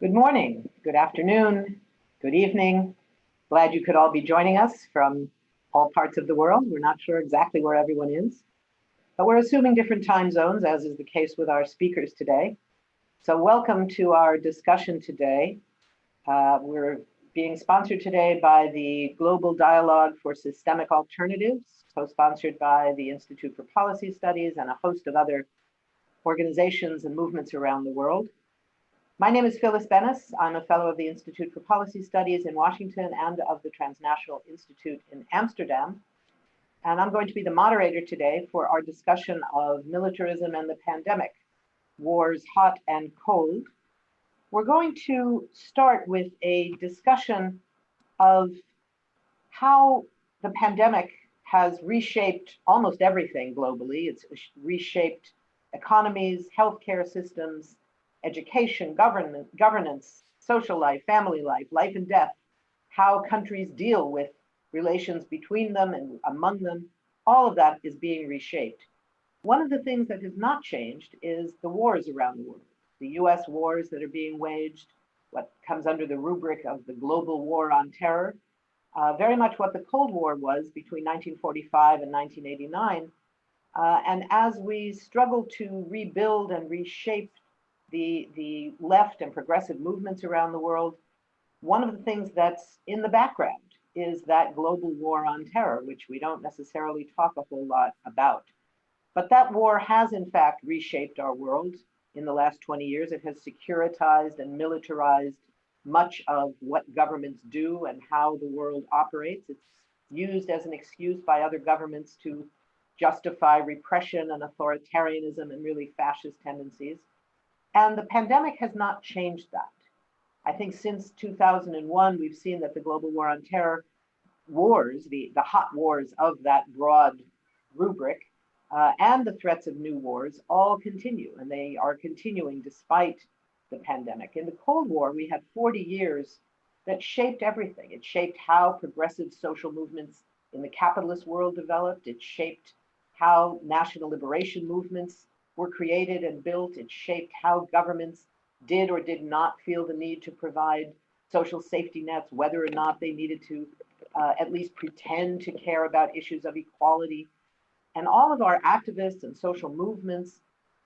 Good morning, good afternoon, good evening. Glad you could all be joining us from all parts of the world. We're not sure exactly where everyone is, but we're assuming different time zones, as is the case with our speakers today. So welcome to our discussion today. We're being sponsored today by the Global Dialogue for Systemic Alternatives, co-sponsored by the Institute for Policy Studies and a host of other organizations and movements around the world. My name is Phyllis Bennis. I'm a fellow of the Institute for Policy Studies in Washington and of the Transnational Institute in Amsterdam. And I'm going to be the moderator today for our discussion of militarism and the pandemic, wars hot and cold. We're going to start with a discussion of how the pandemic has reshaped almost everything globally. It's reshaped economies, healthcare systems, education, governance, social life, family life, life and death, how countries deal with relations between them and among them, all of that is being reshaped. One of the things that has not changed is the wars around the world. The US wars that are being waged, what comes under the rubric of the global war on terror, very much what the Cold War was between 1945 and 1989. And as we struggle to rebuild and reshape the left and progressive movements around the world, one of the things that's in the background is that global war on terror, which we don't necessarily talk a whole lot about. But that war has in fact reshaped our world in the last 20 years. It has securitized and militarized much of what governments do and how the world operates. It's used as an excuse by other governments to justify repression and authoritarianism and really fascist tendencies. And the pandemic has not changed that. I think since 2001, we've seen that the global war on terror wars, the hot wars of that broad rubric, and the threats of new wars all continue, and they are continuing despite the pandemic. In the Cold War, we had 40 years that shaped everything. It shaped how progressive social movements in the capitalist world developed. It shaped how national liberation movements were created and built. It shaped how governments did or did not feel the need to provide social safety nets, whether or not they needed to at least pretend to care about issues of equality. And all of our activists and social movements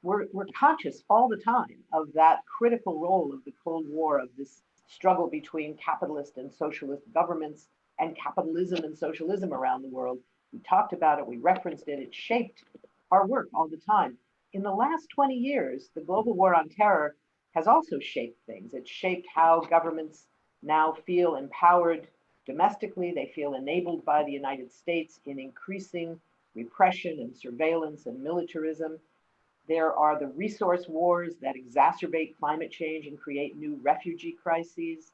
were conscious all the time of that critical role of the Cold War, of this struggle between capitalist and socialist governments and capitalism and socialism around the world. We talked about it, we referenced it, it shaped our work all the time. In the last 20 years, the global war on terror has also shaped things. It shaped how governments now feel empowered domestically. They feel enabled by the United States in increasing repression and surveillance and militarism. There are the resource wars that exacerbate climate change and create new refugee crises.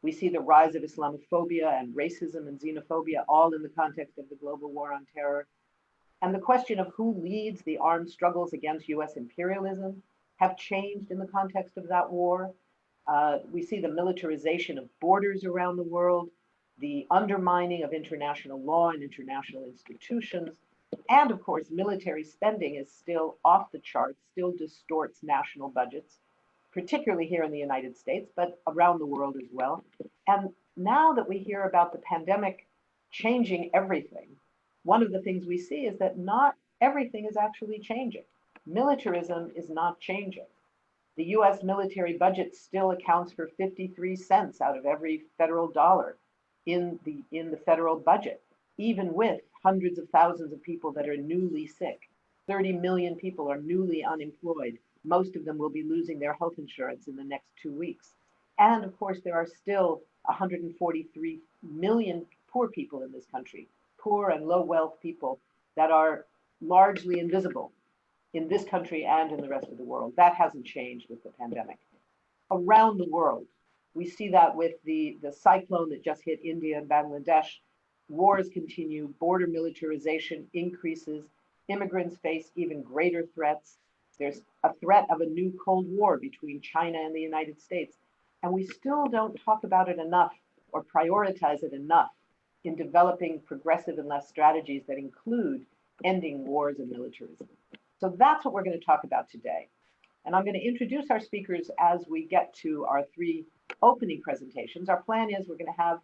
We see the rise of Islamophobia and racism and xenophobia, all in the context of the global war on terror. And the question of who leads the armed struggles against US imperialism have changed in the context of that war. We see the militarization of borders around the world, the undermining of international law and international institutions, and of course, military spending is still off the charts, still distorts national budgets, particularly here in the United States, but around the world as well. And now that we hear about the pandemic changing everything, one of the things we see is that not everything is actually changing. Militarism is not changing. The US military budget still accounts for 53 cents out of every federal dollar in the federal budget, even with hundreds of thousands of people that are newly sick. 30 million people are newly unemployed. Most of them will be losing their health insurance in the next 2 weeks. And of course, there are still 143 million poor people in this country, poor and low wealth people that are largely invisible in this country and in the rest of the world. That hasn't changed with the pandemic. Around the world, we see that with the cyclone that just hit India and Bangladesh. Wars continue, border militarization increases, immigrants face even greater threats. There's a threat of a new Cold War between China and the United States. And we still don't talk about it enough or prioritize it enough in developing progressive and left strategies that include ending wars and militarism. So that's what we're going to talk about today. And I'm going to introduce our speakers as we get to our three opening presentations. Our plan is we're going to have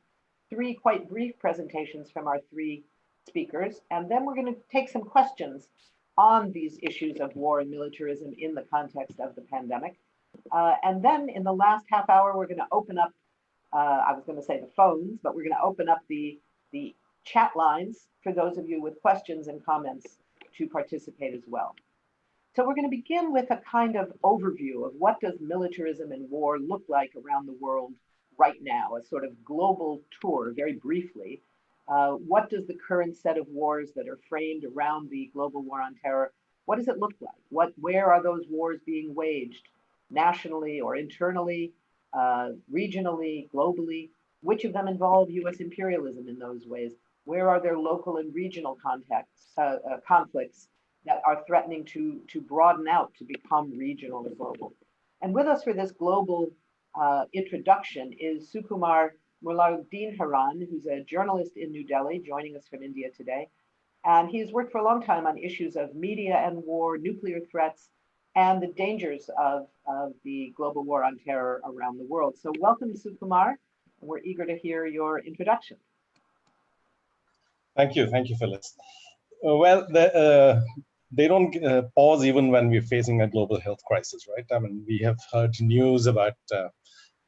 three quite brief presentations from our three speakers, and then we're going to take some questions on these issues of war and militarism in the context of the pandemic. And then in the last half hour, we're going to open up, I was going to say the phones, but we're going to open up the chat lines for those of you with questions and comments to participate as well. So we're going to begin with a kind of overview of what does militarism and war look like around the world right now, a sort of global tour, very briefly. What does the current set of wars that are framed around the global war on terror, what does it look like? Where are those wars being waged, nationally or internally, regionally, globally? Which of them involve US imperialism in those ways? Where are there local and regional conflicts that are threatening to broaden out to become regional or global? And with us for this global introduction is Sukumar Muralidharan, who's a journalist in New Delhi, joining us from India today. And he's worked for a long time on issues of media and war, nuclear threats, and the dangers of the global war on terror around the world. So welcome, Sukumar. And we're eager to hear your introduction. Thank you, Phyllis. Well, they don't pause even when we're facing a global health crisis, right? I mean, we have heard news about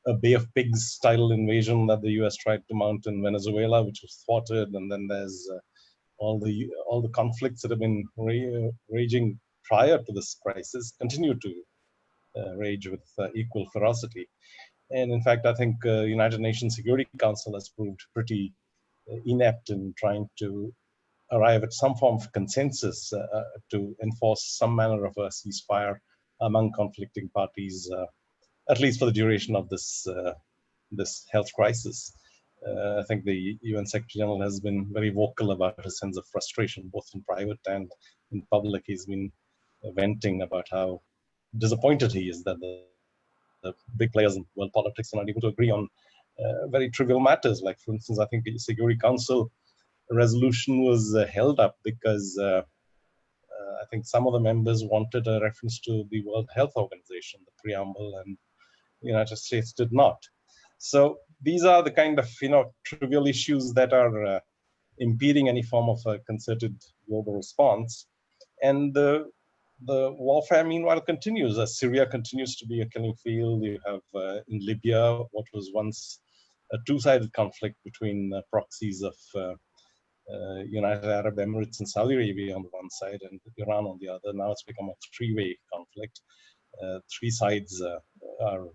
a Bay of Pigs style invasion that the US tried to mount in Venezuela, which was thwarted, and then there's all the conflicts that have been raging prior to this crisis continue to rage with equal ferocity. And in fact, I think United Nations Security Council has proved pretty inept in trying to arrive at some form of consensus to enforce some manner of a ceasefire among conflicting parties, at least for the duration of this health crisis. I think the UN Secretary General has been very vocal about his sense of frustration, both in private and in public. He's been venting about how disappointed he is that the big players in world politics are not able to agree on very trivial matters. Like, for instance, I think the Security Council resolution was held up because I think some of the members wanted a reference to the World Health Organization, the preamble, and the United States did not. So these are the kind of trivial issues that are impeding any form of a concerted global response. And the warfare, meanwhile, continues. As Syria continues to be a killing field, you have in Libya what was once a two-sided conflict between proxies of United Arab Emirates and Saudi Arabia on the one side and Iran on the other. Now it's become a three-way conflict. Three sides are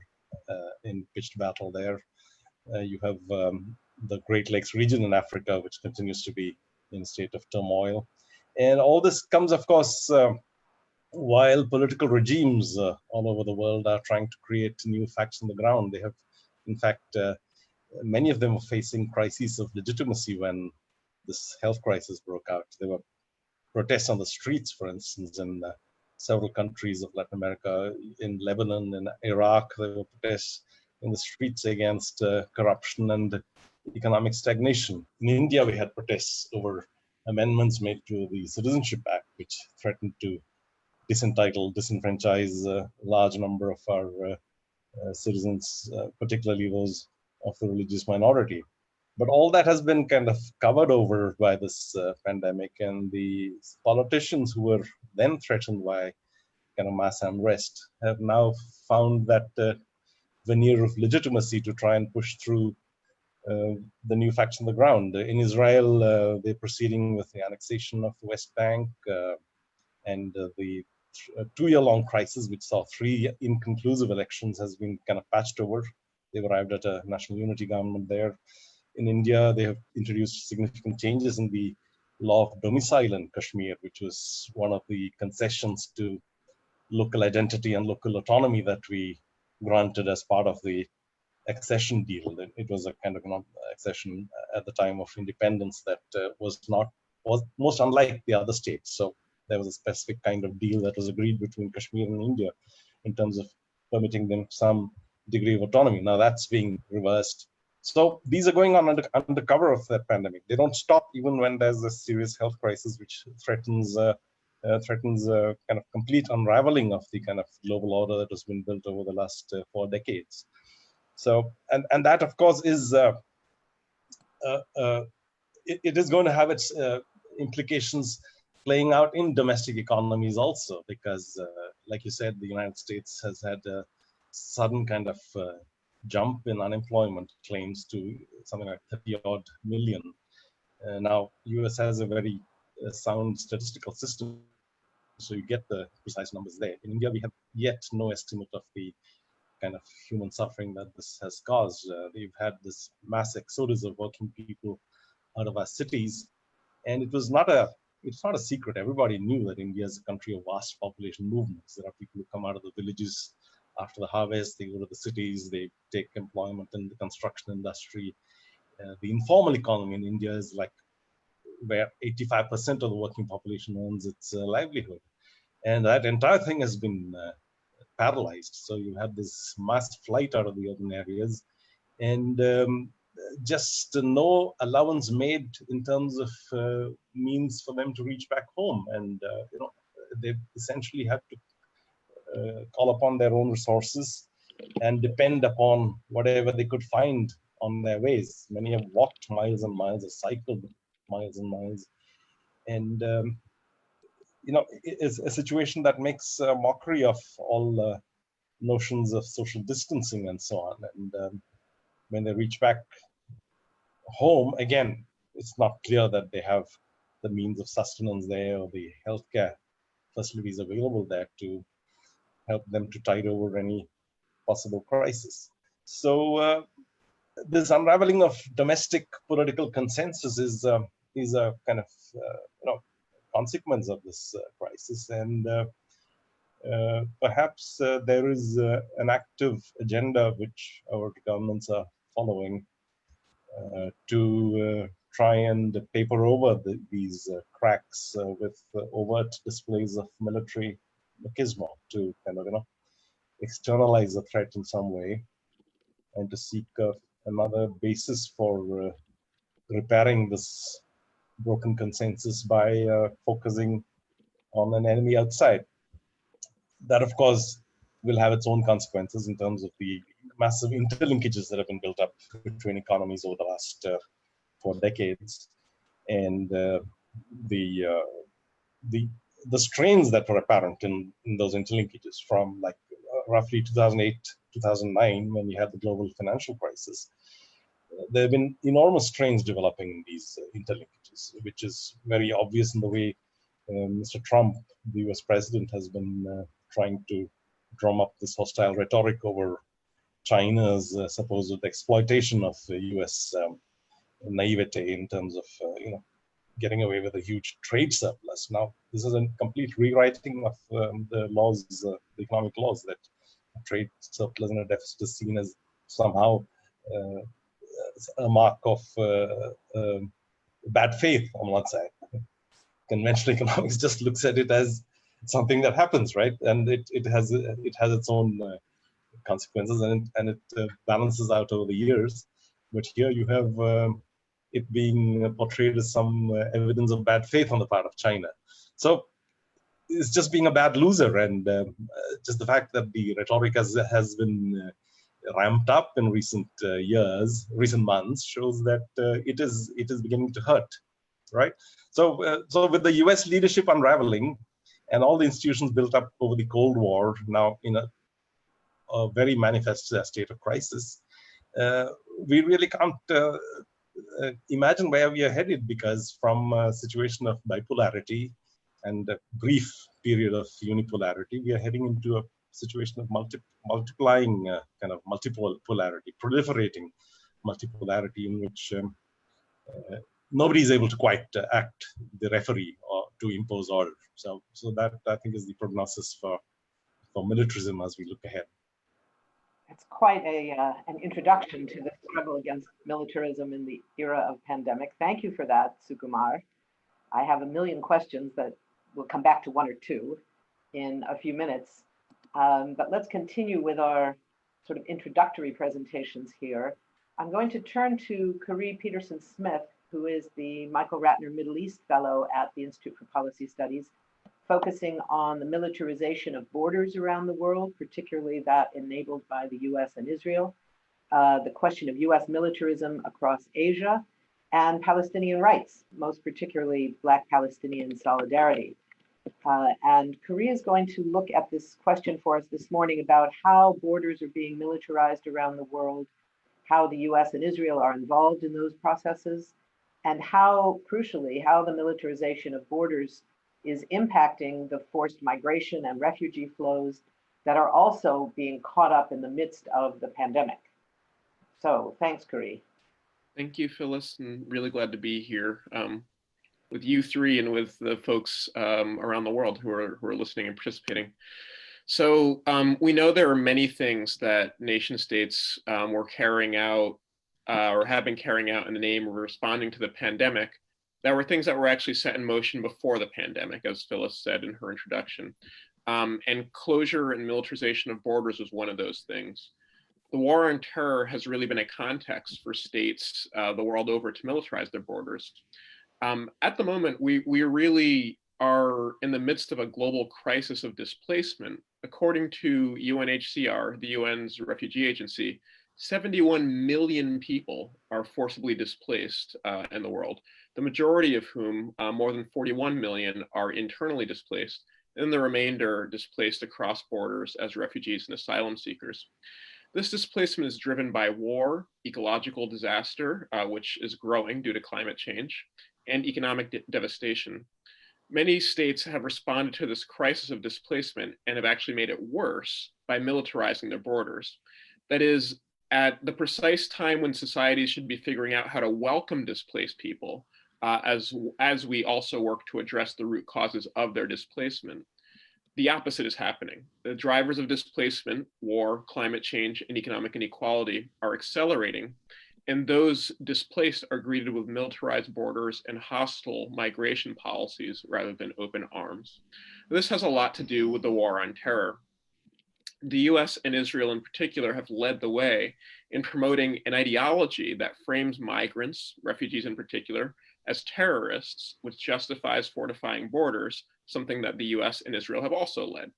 in pitched battle there. You have the Great Lakes region in Africa, which continues to be in a state of turmoil. And all this comes, of course, while political regimes all over the world are trying to create new facts on the ground. They have, in fact, many of them are facing crises of legitimacy when this health crisis broke out. There were protests on the streets, for instance, in several countries of Latin America. In Lebanon and Iraq, there were protests in the streets against corruption and economic stagnation. In India, we had protests over amendments made to the Citizenship Act, which threatened to disenfranchise a large number of our citizens, particularly those of the religious minority. But all that has been kind of covered over by this pandemic, and the politicians who were then threatened by kind of mass unrest have now found that veneer of legitimacy to try and push through the new facts on the ground. In Israel, they're proceeding with the annexation of the West Bank and the two-year-long crisis, which saw 3 inconclusive elections, has been kind of patched over. They've arrived at a national unity government there. In India, they have introduced significant changes in the law of domicile in Kashmir, which was one of the concessions to local identity and local autonomy that we granted as part of the accession deal. It was a kind of accession at the time of independence that was most unlike the other states. So there was a specific kind of deal that was agreed between Kashmir and India in terms of permitting them some degree of autonomy. Now that's being reversed. So these are going on under cover of that pandemic. They don't stop even when there's a serious health crisis which threatens threatens a kind of complete unraveling of the kind of global order that has been built over the last 4 decades. So, and that of course is it is going to have its implications playing out in domestic economies also, because like you said, the United States has had a sudden kind of jump in unemployment claims to something like 30 odd million. Now, US has a very sound statistical system, so you get the precise numbers there. In India, we have yet no estimate of the kind of human suffering that this has caused. We've had this mass exodus of working people out of our cities, and it's not a secret. Everybody knew that India is a country of vast population movements. There are people who come out of the villages after the harvest, they go to the cities, they take employment in the construction industry. The informal economy in India is like where 85% of the working population earns its livelihood. And that entire thing has been paralyzed. So you have this mass flight out of the urban areas, and just no allowance made in terms of means for them to reach back home. And they essentially have to call upon their own resources and depend upon whatever they could find on their ways. Many have walked miles and miles or cycled miles and miles. And it's a situation that makes a mockery of all notions of social distancing and so on. And when they reach back home, again, it's not clear that they have the means of sustenance there or the healthcare facilities available there to help them to tide over any possible crisis. So this unraveling of domestic political consensus is a kind of consequence of this crisis, and perhaps there is an active agenda which our governments are following to try and paper over these cracks with overt displays of military machismo to kind of externalize the threat in some way, and to seek another basis for repairing this broken consensus by focusing on an enemy outside. That, of course, will have its own consequences in terms of the massive interlinkages that have been built up between economies over the last 4 decades, and the strains that were apparent in those interlinkages from like roughly 2008, 2009, when you had the global financial crisis. There have been enormous strains developing in these interlinkages, which is very obvious in the way Mr. Trump, the US president, has been trying to drum up this hostile rhetoric over China's supposed exploitation of US naivete in terms of getting away with a huge trade surplus. Now, this is a complete rewriting of the laws, the economic laws, that trade surplus and a deficit is seen as somehow a mark of bad faith on one side. Conventional economics just looks at it as something that happens, right? And it has its own consequences, and it balances out over the years. But here you have it being portrayed as some evidence of bad faith on the part of China. So it's just being a bad loser, and just the fact that the rhetoric has been ramped up in recent months, shows that it is beginning to hurt, right? So with the U.S. leadership unraveling and all the institutions built up over the Cold War now in a very manifest state of crisis, we really can't imagine where we are headed, because from a situation of bipolarity and a brief period of unipolarity, we are heading into a situation of multiplying kind of multipolarity, proliferating multipolarity, in which nobody is able to quite act the referee or to impose order. So that, I think, is the prognosis for militarism as we look ahead. It's quite an introduction to the struggle against militarism in the era of pandemic. Thank you for that, Sukumar. I have a million questions that we'll come back to, one or two, in a few minutes. But let's continue with our sort of introductory presentations here. I'm going to turn to Khury Petersen-Smith, who is the Michael Ratner Middle East Fellow at the Institute for Policy Studies. focusing on the militarization of borders around the world, particularly that enabled by the US and Israel, the question of US militarism across Asia, and Palestinian rights, most particularly Black Palestinian solidarity. And Khury is going to look at this question for us this morning about how borders are being militarized around the world, how the US and Israel are involved in those processes, and how, crucially, how the militarization of borders is impacting the forced migration and refugee flows that are also being caught up in the midst of the pandemic. So thanks, Khury. Thank you, Phyllis, and really glad to be here with you three and with the folks around the world who are listening and participating. So we know there are many things that nation states were carrying out or have been carrying out in the name of responding to the pandemic. That were things that were actually set in motion before the pandemic, as Phyllis said in her introduction. And closure and militarization of borders was one of those things. The war on terror has really been a context for states the world over to militarize their borders. At the moment, we really are in the midst of a global crisis of displacement. According to UNHCR, the UN's refugee agency, 71 million people are forcibly displaced in the world, the majority of whom, more than 41 million, are internally displaced, and the remainder displaced across borders as refugees and asylum seekers. This displacement is driven by war, ecological disaster, which is growing due to climate change, and economic devastation. Many states have responded to this crisis of displacement and have actually made it worse by militarizing their borders. That is, at the precise time when societies should be figuring out how to welcome displaced people, as we also work to address the root causes of their displacement. The opposite is happening. The drivers of displacement, war, climate change, and economic inequality are accelerating, and those displaced are greeted with militarized borders and hostile migration policies rather than open arms. This has a lot to do with the war on terror. The US and Israel in particular have led the way in promoting an ideology that frames migrants, refugees in particular, as terrorists, which justifies fortifying borders, something that the US and Israel have also led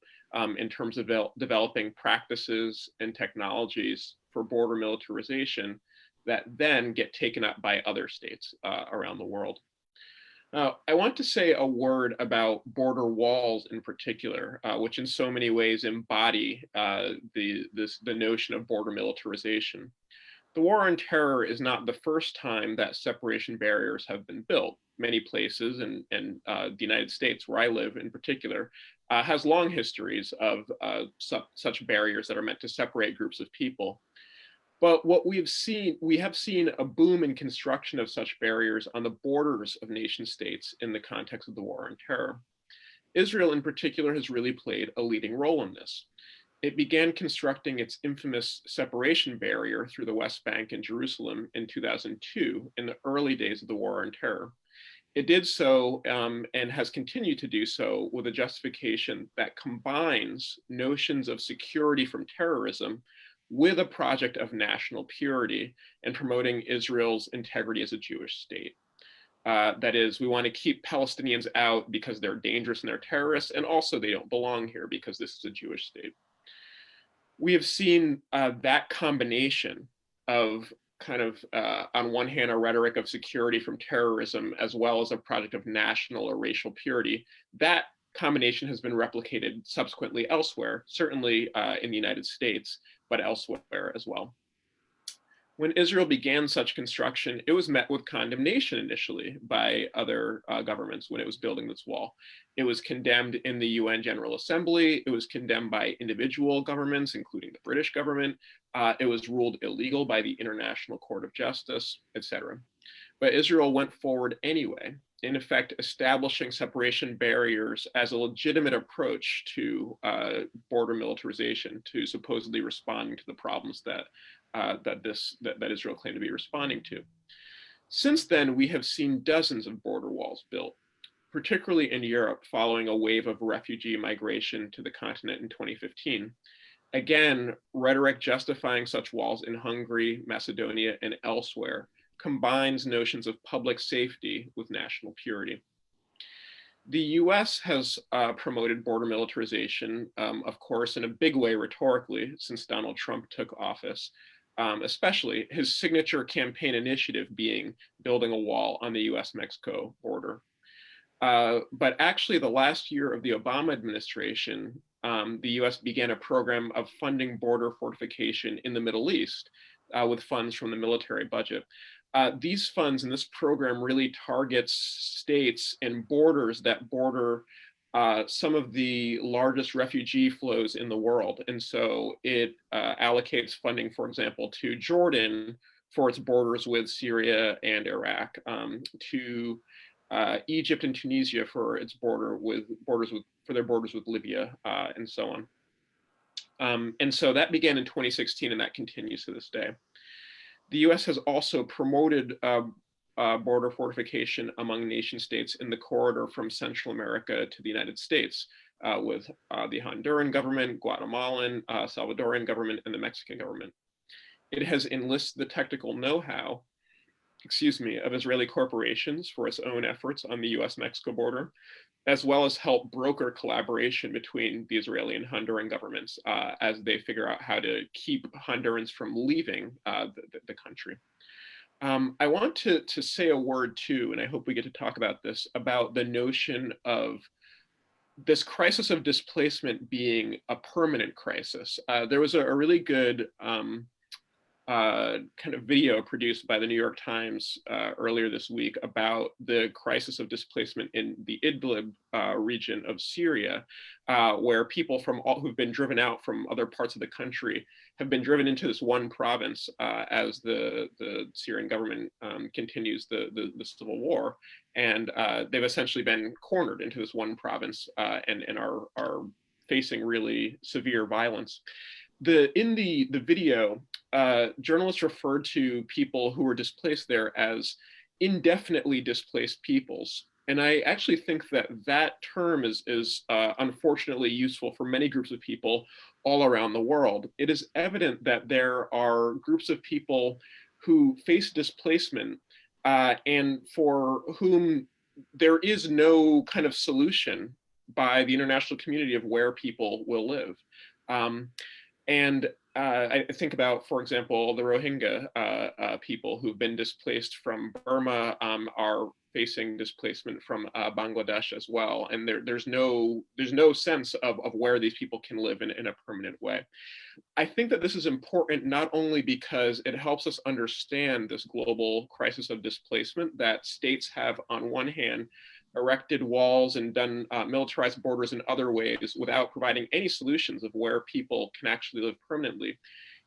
in terms of developing practices and technologies for border militarization that then get taken up by other states around the world. I want to say a word about border walls in particular, which in so many ways embody the notion of border militarization. The war on terror is not the first time that separation barriers have been built. Many places, and the United States, where I live in particular, has long histories of such barriers that are meant to separate groups of people. But what we have seen a boom in construction of such barriers on the borders of nation states in the context of the war on terror. Israel in particular has really played a leading role in this. It began constructing its infamous separation barrier through the West Bank and Jerusalem in 2002, in the early days of the war on terror. It did so and has continued to do so with a justification that combines notions of security from terrorism with a project of national purity and promoting Israel's integrity as a Jewish state. That is, we want to keep Palestinians out because they're dangerous and they're terrorists, and also they don't belong here because this is a Jewish state. We have seen that combination of kind of, on one hand, a rhetoric of security from terrorism, as well as a project of national or racial purity. That combination has been replicated subsequently elsewhere, certainly in the United States, but elsewhere as well. When Israel began such construction, it was met with condemnation initially by other governments when it was building this wall. It was condemned in the UN General Assembly. It was condemned by individual governments, including the British government. It was ruled illegal by the International Court of Justice, etc. But Israel went forward anyway, in effect establishing separation barriers as a legitimate approach to border militarization, to supposedly responding to the problems that Israel claimed to be responding to. Since then, we have seen dozens of border walls built, particularly in Europe following a wave of refugee migration to the continent in 2015. Again, rhetoric justifying such walls in Hungary, Macedonia, and elsewhere combines notions of public safety with national purity. The US has promoted border militarization, of course, in a big way rhetorically since Donald Trump took office, especially his signature campaign initiative being building a wall on the US-Mexico border. But actually, the last year of the Obama administration, the US began a program of funding border fortification in the Middle East with funds from the military budget. These funds and this program really targets states and borders that border some of the largest refugee flows in the world. And so it allocates funding, for example, to Jordan for its borders with Syria and Iraq, to Egypt and Tunisia for its for their borders with Libya, and so on. And so that began in 2016, and that continues to this day. The US has also promoted border fortification among nation states in the corridor from Central America to the United States with the Honduran government, Guatemalan, Salvadoran government, and the Mexican government. It has enlisted the technical know-how, of Israeli corporations for its own efforts on the US-Mexico border, as well as help broker collaboration between the Israeli and Honduran governments as they figure out how to keep Hondurans from leaving the country. I want to say a word too, and I hope we get to talk about this, about the notion of this crisis of displacement being a permanent crisis. There was a really good kind of video produced by the New York Times earlier this week about the crisis of displacement in the Idlib region of Syria, where people who've been driven out from other parts of the country have been driven into this one province as the Syrian government continues the civil war. And they've essentially been cornered into this one province and are facing really severe violence. In the video, journalists referred to people who were displaced there as indefinitely displaced peoples. And I actually think that term is unfortunately useful for many groups of people all around the world. It is evident that there are groups of people who face displacement and for whom there is no kind of solution by the international community of where people will live. And I think about, for example, the Rohingya people who've been displaced from Burma are facing displacement from Bangladesh as well. And there's no sense of where these people can live in a permanent way. I think that this is important not only because it helps us understand this global crisis of displacement that states have, on one hand, erected walls and done militarized borders in other ways without providing any solutions of where people can actually live permanently.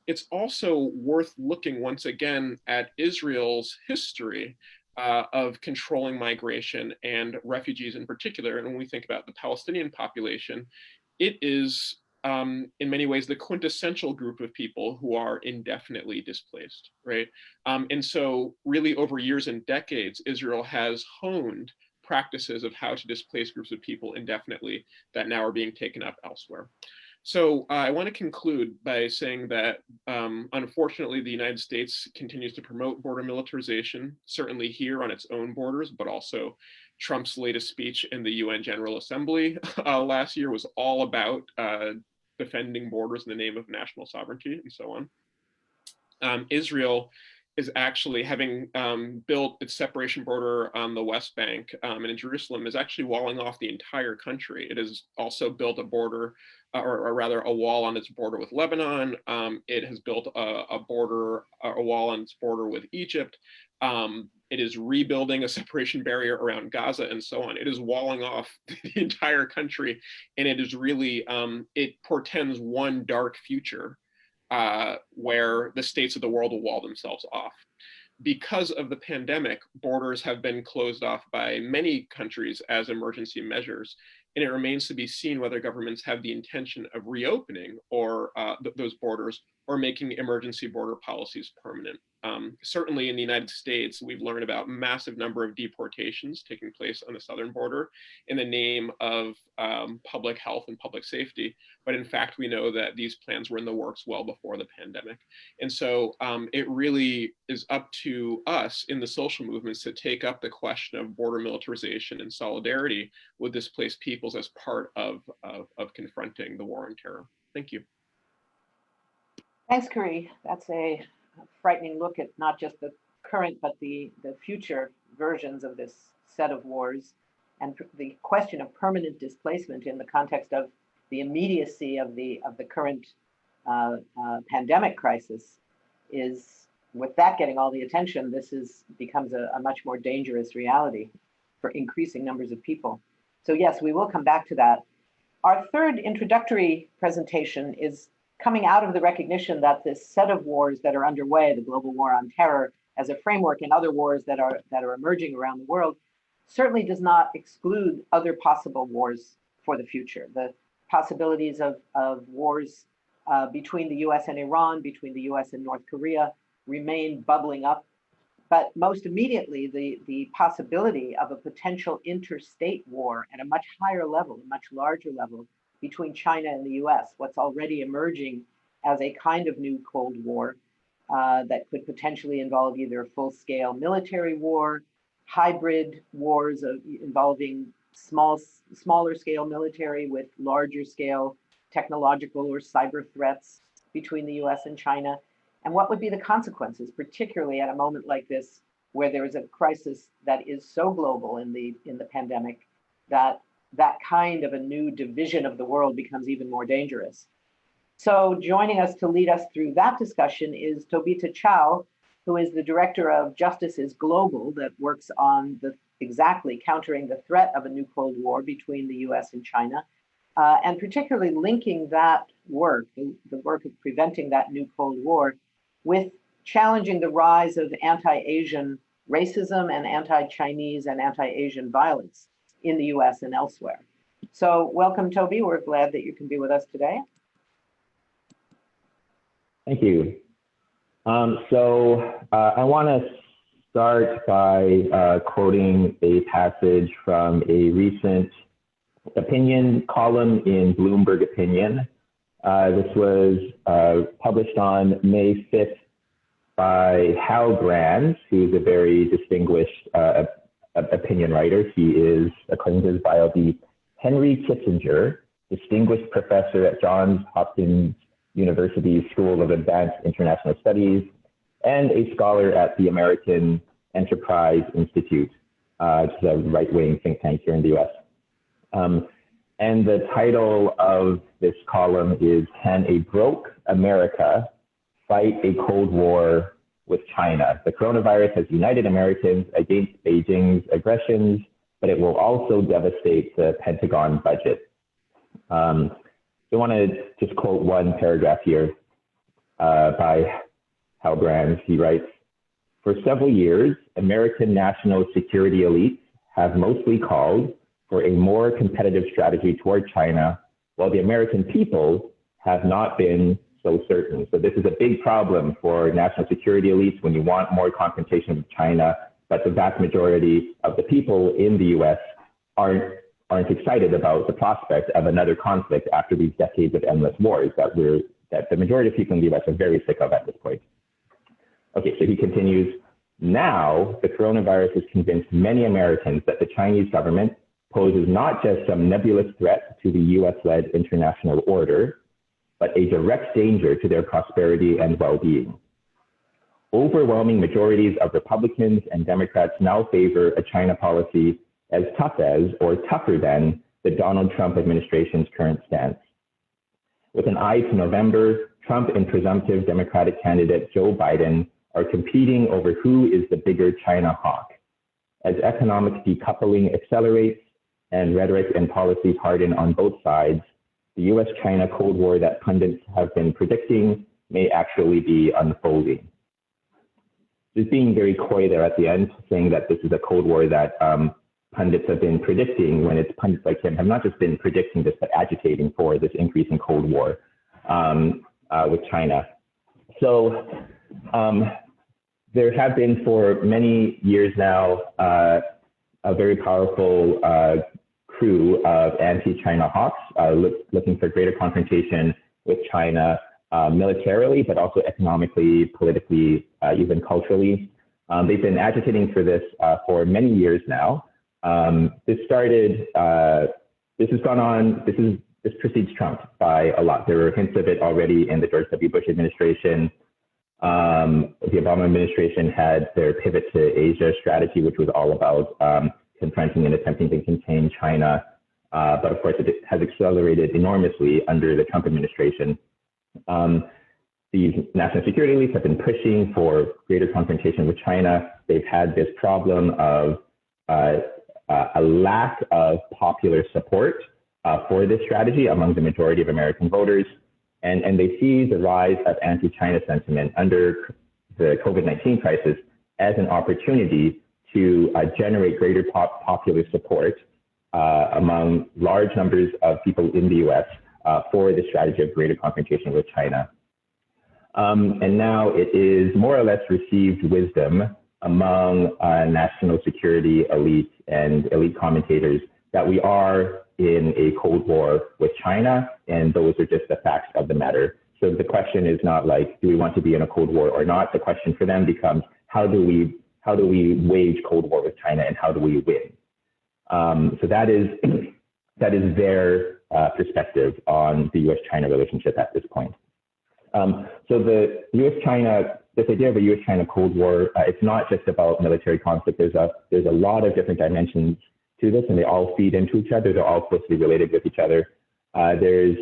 It's also worth looking once again at Israel's history of controlling migration and refugees in particular. And when we think about the Palestinian population, it is in many ways the quintessential group of people who are indefinitely displaced, right? And so really over years and decades, Israel has honed practices of how to displace groups of people indefinitely that now are being taken up elsewhere. So I want to conclude by saying that unfortunately the United States continues to promote border militarization, certainly here on its own borders, but also Trump's latest speech in the UN General Assembly last year was all about defending borders in the name of national sovereignty and so on. Israel is actually, having built its separation border on the West Bank and in Jerusalem, is actually walling off the entire country. It has also built a border, or rather a wall on its border with Lebanon. It has built a wall on its border with Egypt. It is rebuilding a separation barrier around Gaza and so on. It is walling off the entire country, and it is really, it portends one dark future where the states of the world will wall themselves off. Because of the pandemic, borders have been closed off by many countries as emergency measures, and it remains to be seen whether governments have the intention of reopening or those borders or making emergency border policies permanent. Certainly in the United States, we've learned about massive number of deportations taking place on the southern border in the name of public health and public safety. But in fact, we know that these plans were in the works well before the pandemic. And so it really is up to us in the social movements to take up the question of border militarization and solidarity with displaced peoples as part of confronting the war on terror. Thank you. Thanks, Khury. That's a frightening look at not just the current, but the future versions of this set of wars. And the question of permanent displacement in the context of the immediacy of the current pandemic crisis is, with that getting all the attention, this becomes a much more dangerous reality for increasing numbers of people. So yes, we will come back to that. Our third introductory presentation is coming out of the recognition that this set of wars that are underway, the global war on terror as a framework, and other wars that are emerging around the world, certainly does not exclude other possible wars for the future. The possibilities of wars between the US and Iran, between the US and North Korea remain bubbling up. But most immediately, the possibility of a potential interstate war at a much higher level, a much larger level, between China and the US, what's already emerging as a kind of new Cold War that could potentially involve either a full-scale military war, hybrid wars involving smaller scale military with larger scale technological or cyber threats between the US and China. And what would be the consequences, particularly at a moment like this, where there is a crisis that is so global in the pandemic that kind of a new division of the world becomes even more dangerous. So joining us to lead us through that discussion is Tobita Chow, who is the director of Justice is Global, that works on exactly countering the threat of a new Cold War between the US and China, and particularly linking that work, the work of preventing that new Cold War, with challenging the rise of anti-Asian racism and anti-Chinese and anti-Asian violence in the US and elsewhere. So welcome, Toby. We're glad that you can be with us today. Thank you. I want to start by quoting a passage from a recent opinion column in Bloomberg Opinion. This was published on May 5th by Hal Brands, who's a very distinguished opinion writer. He is, according to his bio, the Henry Kissinger Distinguished Professor at Johns Hopkins University School of Advanced International Studies and a scholar at the American Enterprise Institute, which is a right-wing think tank here in the US. And the title of this column is, "Can a Broke America Fight a Cold War with China? The coronavirus has united Americans against Beijing's aggressions, but it will also devastate the Pentagon budget." I want to just quote one paragraph here by Hal Brands. He writes, "For several years, American national security elites have mostly called for a more competitive strategy toward China, while the American people have not been so certain." So this is a big problem for national security elites when you want more confrontation with China, but the vast majority of the people in the US aren't excited about the prospect of another conflict after these decades of endless wars that the majority of people in the US are very sick of at this point. Okay, so he continues, "Now the coronavirus has convinced many Americans that the Chinese government poses not just some nebulous threat to the US-led international order, but a direct danger to their prosperity and well-being. Overwhelming majorities of Republicans and Democrats now favor a China policy as tough as or tougher than the Donald Trump administration's current stance. With an eye to November, Trump and presumptive Democratic candidate Joe Biden are competing over who is the bigger China hawk. As economic decoupling accelerates and rhetoric and policies harden on both sides, the US-China Cold War that pundits have been predicting may actually be unfolding." Just being very coy there at the end, saying that this is a Cold War that pundits have been predicting, when it's pundits like him have not just been predicting this, but agitating for this increase in Cold War with China. So there have been for many years now a very powerful crew of anti-China hawks looking for greater confrontation with China militarily, but also economically, politically, even culturally. They've been agitating for this for many years now. This has gone on, this precedes Trump by a lot. There were hints of it already in the George W. Bush administration. The Obama administration had their pivot to Asia strategy, which was all about confronting and attempting to contain China. But of course, it has accelerated enormously under the Trump administration. These national security elites have been pushing for greater confrontation with China. They've had this problem of a lack of popular support for this strategy among the majority of American voters. And they see the rise of anti-China sentiment under the COVID-19 crisis as an opportunity to generate greater popular support among large numbers of people in the US for the strategy of greater confrontation with China. And now it is more or less received wisdom among national security elites and elite commentators that we are in a Cold War with China, and those are just the facts of the matter. So the question is not like, do we want to be in a Cold War or not? The question for them becomes, how do we wage Cold War with China, and how do we win? So that is their perspective on the U.S.-China relationship at this point. So the U.S.-China, this idea of a U.S.-China Cold War, it's not just about military conflict. There's a lot of different dimensions to this, and they all feed into each other. They're all closely related with each other. There's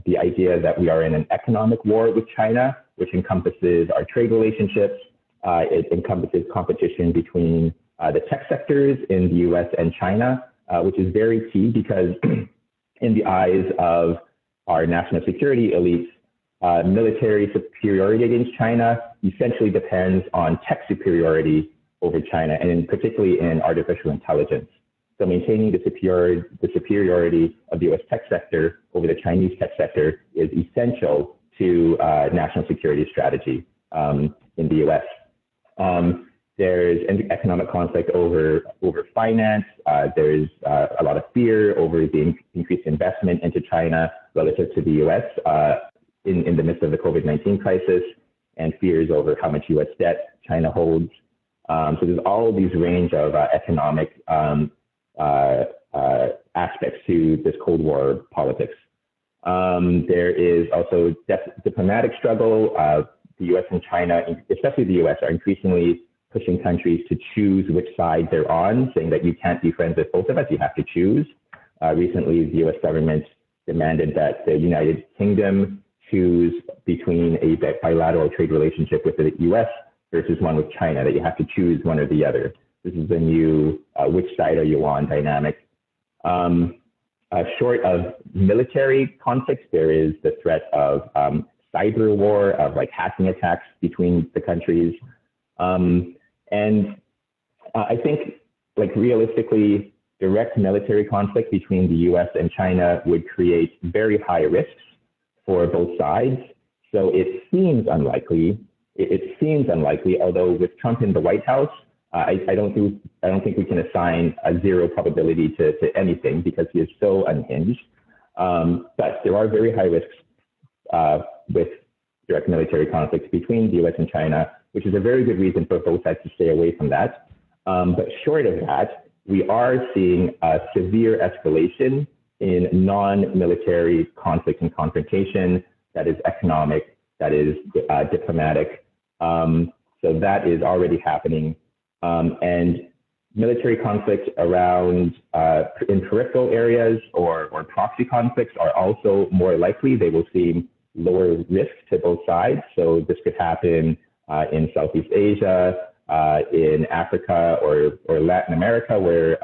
the idea that we are in an economic war with China, which encompasses our trade relationships. It encompasses competition between the tech sectors in the US and China, which is very key because in the eyes of our national security elites, military superiority against China essentially depends on tech superiority over China, and particularly in artificial intelligence. So maintaining the superiority of the US tech sector over the Chinese tech sector is essential to national security strategy in the US. There's an economic conflict over finance. There's a lot of fear over the increased investment into China relative to the US in the midst of the COVID-19 crisis, and fears over how much US debt China holds. So there's all these range of economic aspects to this Cold War politics. There is also diplomatic struggle. The US and China, especially the US, are increasingly pushing countries to choose which side they're on, saying that you can't be friends with both of us, you have to choose. Recently, the US government demanded that the United Kingdom choose between a bilateral trade relationship with the US versus one with China, that you have to choose one or the other. This is the new which side are you on dynamic. Short of military conflicts, there is the threat of cyber war, of like hacking attacks between the countries. And I think like realistically, direct military conflict between the US and China would create very high risks for both sides. So it seems unlikely, although with Trump in the White House, I don't think we can assign a zero probability to anything because he is so unhinged. But there are very high risks with direct military conflicts between the US and China, which is a very good reason for both sides to stay away from that. But short of that, we are seeing a severe escalation in non-military conflict and confrontation that is economic, that is diplomatic. So that is already happening. And military conflicts around in peripheral areas or proxy conflicts are also more likely. They will seem lower risk to both sides. So this could happen in Southeast Asia, in Africa or Latin America, where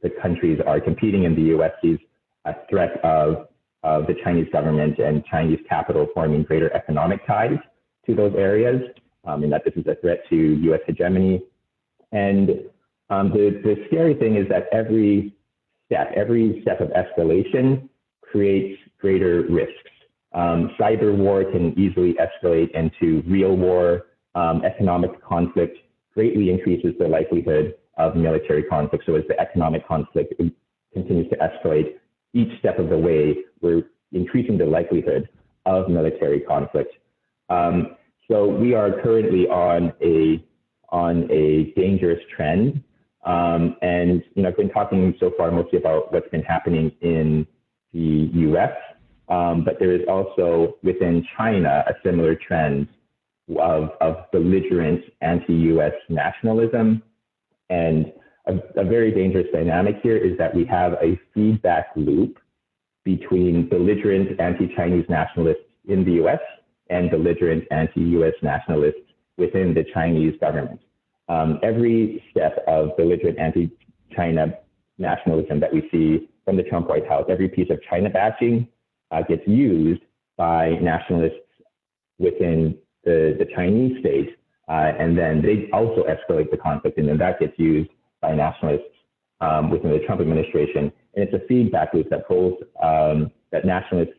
the countries are competing in the US sees a threat of the Chinese government and Chinese capital forming greater economic ties to those areas, and that this is a threat to US hegemony. And the scary thing is that every step of escalation creates greater risks. Cyber war can easily escalate into real war. Economic conflict greatly increases the likelihood of military conflict. So as the economic conflict continues to escalate, each step of the way, we're increasing the likelihood of military conflict. So we are currently on a dangerous trend. And I've been talking so far mostly about what's been happening in the US, but there is also within China a similar trend of belligerent anti-US nationalism. And a very dangerous dynamic here is that we have a feedback loop between belligerent anti-Chinese nationalists in the US and belligerent anti-US nationalists within the Chinese government. Every step of belligerent anti-China nationalism that we see from the Trump White House, every piece of China bashing gets used by nationalists within the Chinese state, and then they also escalate the conflict, and then that gets used by nationalists within the Trump administration. And it's a feedback loop that pulls that nationalists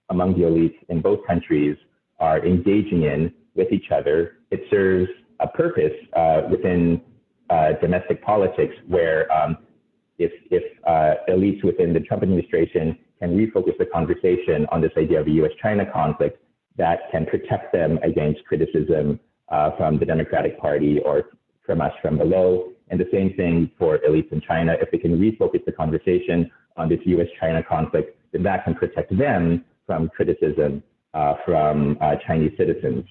among the elites in both countries are engaging in with each other. It serves a purpose within domestic politics where if elites within the Trump administration can refocus the conversation on this idea of a US-China conflict, that can protect them against criticism from the Democratic Party or from us from below. And the same thing for elites in China. If they can refocus the conversation on this US-China conflict, then that can protect them from criticism from Chinese citizens.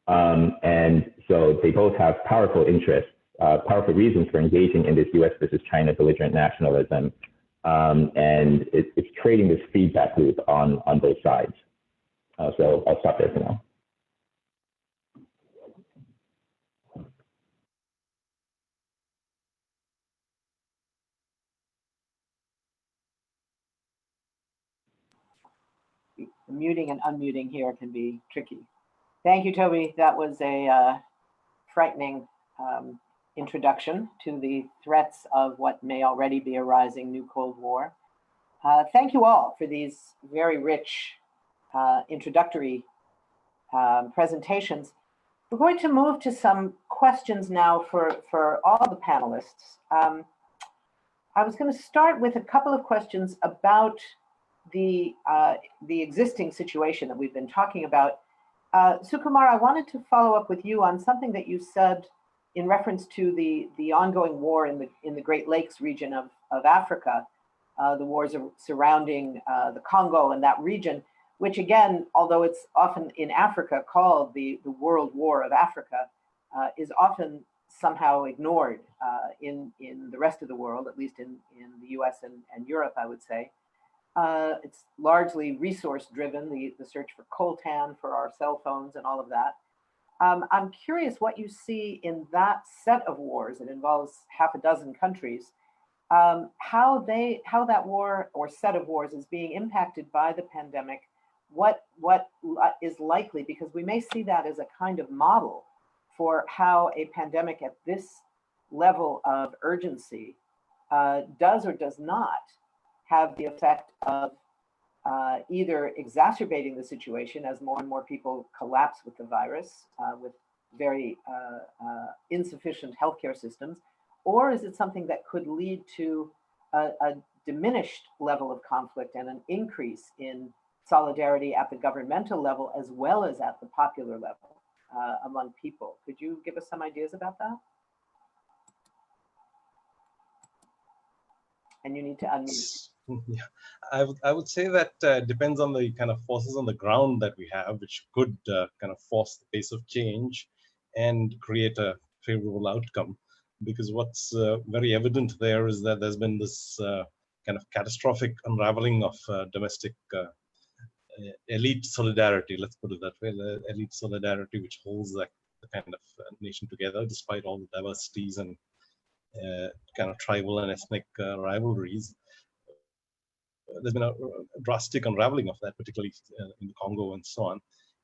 And so they both have powerful interests, powerful reasons for engaging in this US versus China belligerent nationalism. And it's creating this feedback loop on both sides. So I'll stop there for now. The muting and unmuting here can be tricky. Thank you, Toby. That was a frightening introduction to the threats of what may already be a rising new Cold War. Thank you all for these very rich introductory presentations. We're going to move to some questions now for all the panelists. I was going to start with a couple of questions about the existing situation that we've been talking about. Sukumar, I wanted to follow up with you on something that you said in reference to the ongoing war in the Great Lakes region of Africa, the wars surrounding the Congo and that region, which again, although it's often in Africa called the World War of Africa, is often somehow ignored in the rest of the world, at least in the US and Europe, I would say. It's largely resource driven, the search for coltan, for our cell phones and all of that. I'm curious what you see in that set of wars. It involves half a dozen countries. How that war or set of wars is being impacted by the pandemic. What is likely, because we may see that as a kind of model for how a pandemic at this level of urgency does or does not have the effect of either exacerbating the situation as more and more people collapse with the virus, with very insufficient healthcare systems, or is it something that could lead to a diminished level of conflict and an increase in solidarity at the governmental level as well as at the popular level among people? Could you give us some ideas about that? And you need to unmute. Yeah, I would say that depends on the kind of forces on the ground that we have, which could kind of force the pace of change and create a favorable outcome. Because what's very evident there is that there's been this kind of catastrophic unraveling of domestic elite solidarity, let's put it that way, the elite solidarity which holds the kind of nation together despite all the diversities and kind of tribal and ethnic rivalries. There's been a drastic unraveling of that, particularly in the Congo and so on.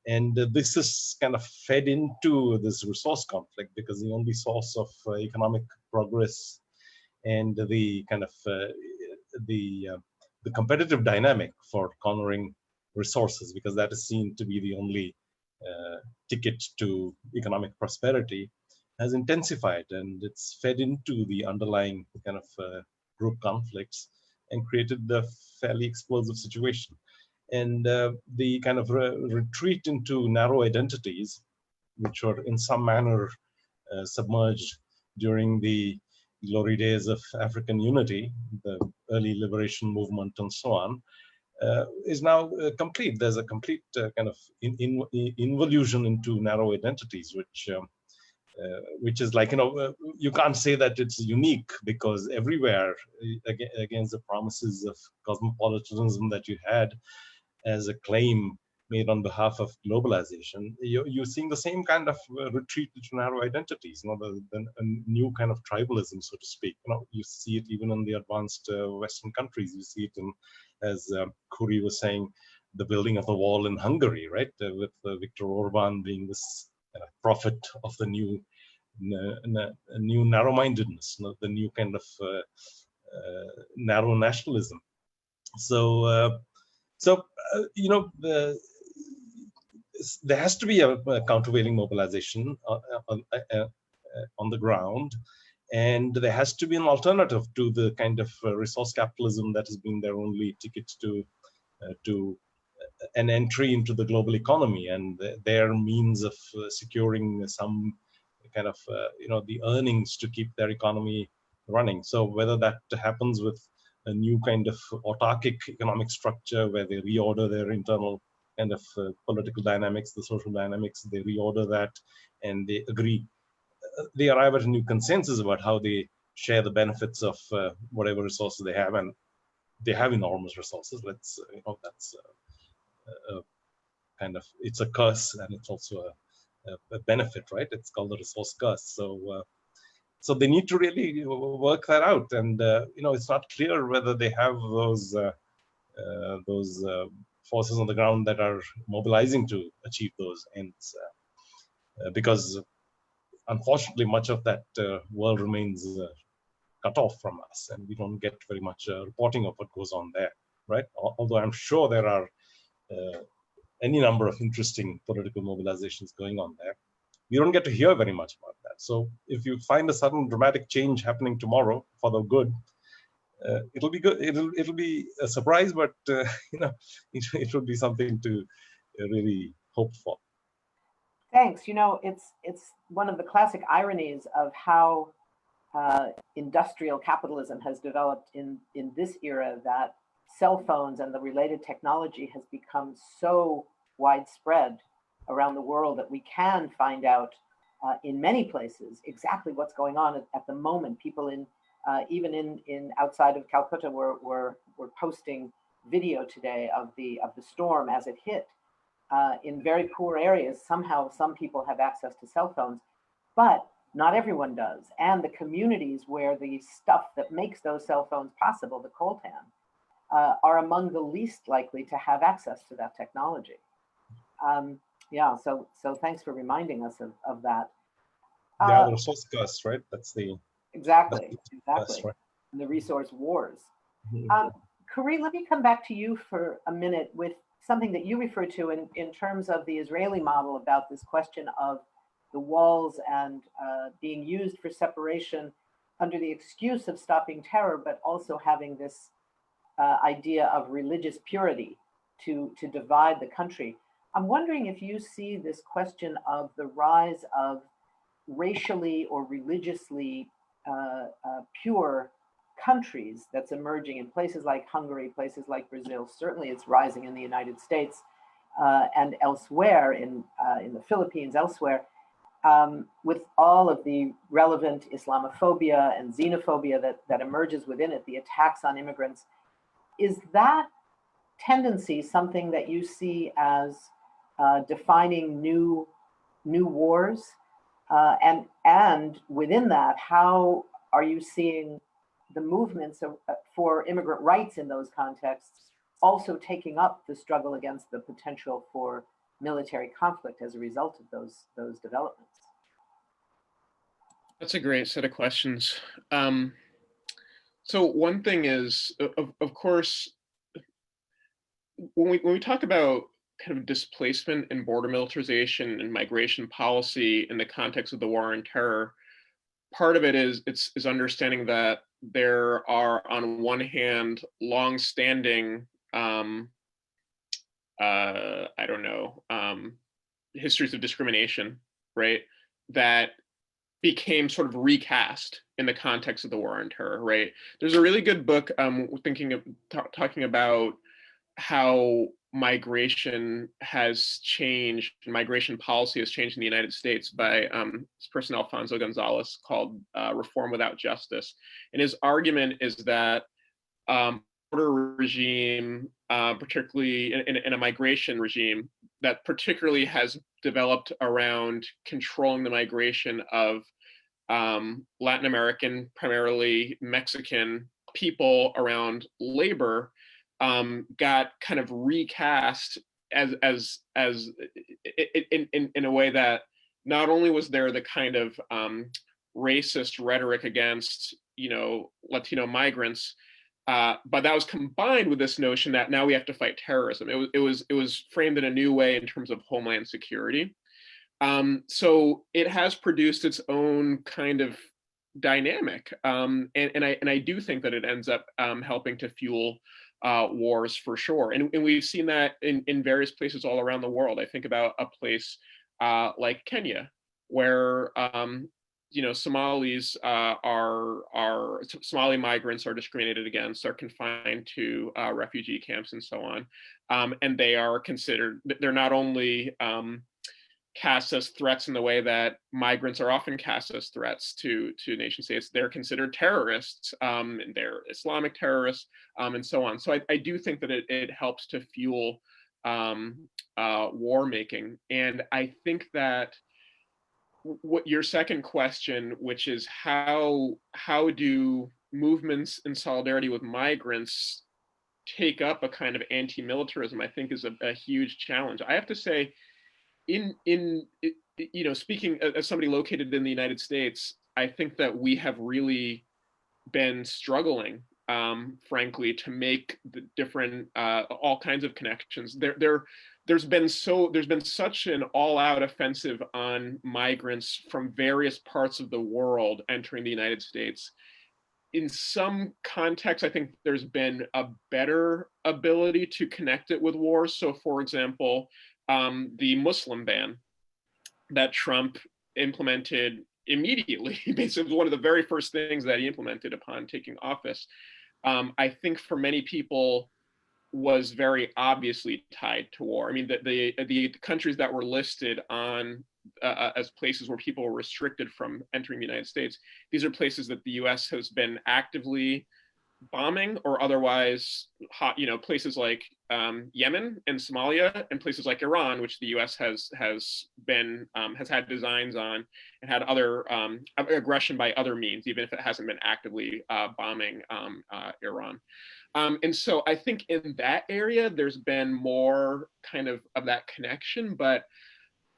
And this is kind of fed into this resource conflict because the only source of economic progress and the kind of the competitive dynamic for cornering resources, because that is seen to be the only ticket to economic prosperity, has intensified, and it's fed into the underlying kind of group conflicts and created the fairly explosive situation. And the kind of retreat into narrow identities, which were in some manner submerged during the glory days of African unity, the early liberation movement and so on, is now complete. There's a complete kind of involution into narrow identities, which is like, you can't say that it's unique, because everywhere, against the promises of cosmopolitanism that you had as a claim made on behalf of globalization, you're seeing the same kind of retreat into narrow identities, a new kind of tribalism, so to speak. You see it even in the advanced Western countries. You see it in, as Khury was saying, the building of the wall in Hungary, right? With Viktor Orban being this prophet of the new narrow-mindedness, the new kind of narrow nationalism. So, there has to be a countervailing mobilization on the ground, and there has to be an alternative to the kind of resource capitalism that has been their only ticket to an entry into the global economy, and their means of securing some kind of the earnings to keep their economy running. So whether that happens with a new kind of autarkic economic structure where they reorder their internal kind of political dynamics, the social dynamics, they reorder that, and they agree, they arrive at a new consensus about how they share the benefits of whatever resources they have, and they have enormous resources. That's kind of, it's a curse, and it's also a benefit, right? It's called the resource curse. So they need to really work that out, and it's not clear whether they have those forces on the ground that are mobilizing to achieve those ends, because unfortunately much of that world remains cut off from us, and we don't get very much reporting of what goes on there, right? Although I'm sure there are any number of interesting political mobilizations going on there, we don't get to hear very much about that. So if you find a sudden dramatic change happening tomorrow for the good, it'll be good. It'll be a surprise, but it will be something to really hope for. Thanks. It's one of the classic ironies of how industrial capitalism has developed in this era, that cell phones and the related technology has become so widespread around the world that we can find out in many places exactly what's going on at the moment. People even in outside of Calcutta were posting video today of the storm as it hit. In very poor areas, somehow some people have access to cell phones, but not everyone does. And the communities where the stuff that makes those cell phones possible, the coltan, are among the least likely to have access to that technology. So thanks for reminding us of that. Yeah, the resource curse, right? That's the exactly. Curse, right? And the resource wars. Mm-hmm. Khury, let me come back to you for a minute with something that you referred to in terms of the Israeli model about this question of the walls and being used for separation under the excuse of stopping terror, but also having this idea of religious purity to divide the country. I'm wondering if you see this question of the rise of racially or religiously pure countries that's emerging in places like Hungary, places like Brazil. Certainly it's rising in the United States and elsewhere, in the Philippines, elsewhere, with all of the relevant Islamophobia and xenophobia that emerges within it, the attacks on immigrants. Is that tendency something that you see as defining new wars? And within that, how are you seeing the movements for immigrant rights in those contexts also taking up the struggle against the potential for military conflict as a result of those developments? That's a great set of questions. So one thing is, of course, when we talk about kind of displacement and border militarization and migration policy in the context of the war on terror, part of it is understanding that there are, on one hand, long-standing I don't know, histories of discrimination, right, that became sort of recast in the context of the war on terror, right? There's a really good book talking about how migration has changed, migration policy has changed in the United States by this person, Alfonso Gonzalez, called Reform Without Justice. And his argument is that border regime, particularly in a migration regime that particularly has developed around controlling the migration of Latin American, primarily Mexican people around labor, got kind of recast as in a way that not only was there the kind of racist rhetoric against, you know, Latino migrants, but that was combined with this notion that now we have to fight terrorism. It was framed in a new way in terms of homeland security. So it has produced its own kind of dynamic, and I do think that it ends up helping to fuel wars for sure. And we've seen that in various places all around the world. I think about a place like Kenya, where you know, Somalis Somali migrants are discriminated against, are confined to refugee camps and so on, and they are considered, they're not only cast as threats in the way that migrants are often cast as threats to nation states, they're considered terrorists, and they're Islamic terrorists, and so on. So I do think that it helps to fuel war making. And I think that what your second question, which is how do movements in solidarity with migrants take up a kind of anti-militarism, I think is a huge challenge. I have to say, you know, speaking as somebody located in the United States, I think that we have really been struggling, frankly, to make the different all kinds of connections. There's been such an all-out offensive on migrants from various parts of the world entering the United States. In some contexts, I think there's been a better ability to connect it with wars. So, for example, the Muslim ban that Trump implemented immediately, basically one of the very first things that he implemented upon taking office, I think for many people was very obviously tied to war. I mean, the countries that were listed on as places where people were restricted from entering the United States, these are places that the US has been actively bombing or otherwise hot, you know, places like Yemen and Somalia, and places like Iran, which the US has had designs on and had other aggression by other means, even if it hasn't been actively bombing Iran. And so I think in that area, there's been more kind of that connection, but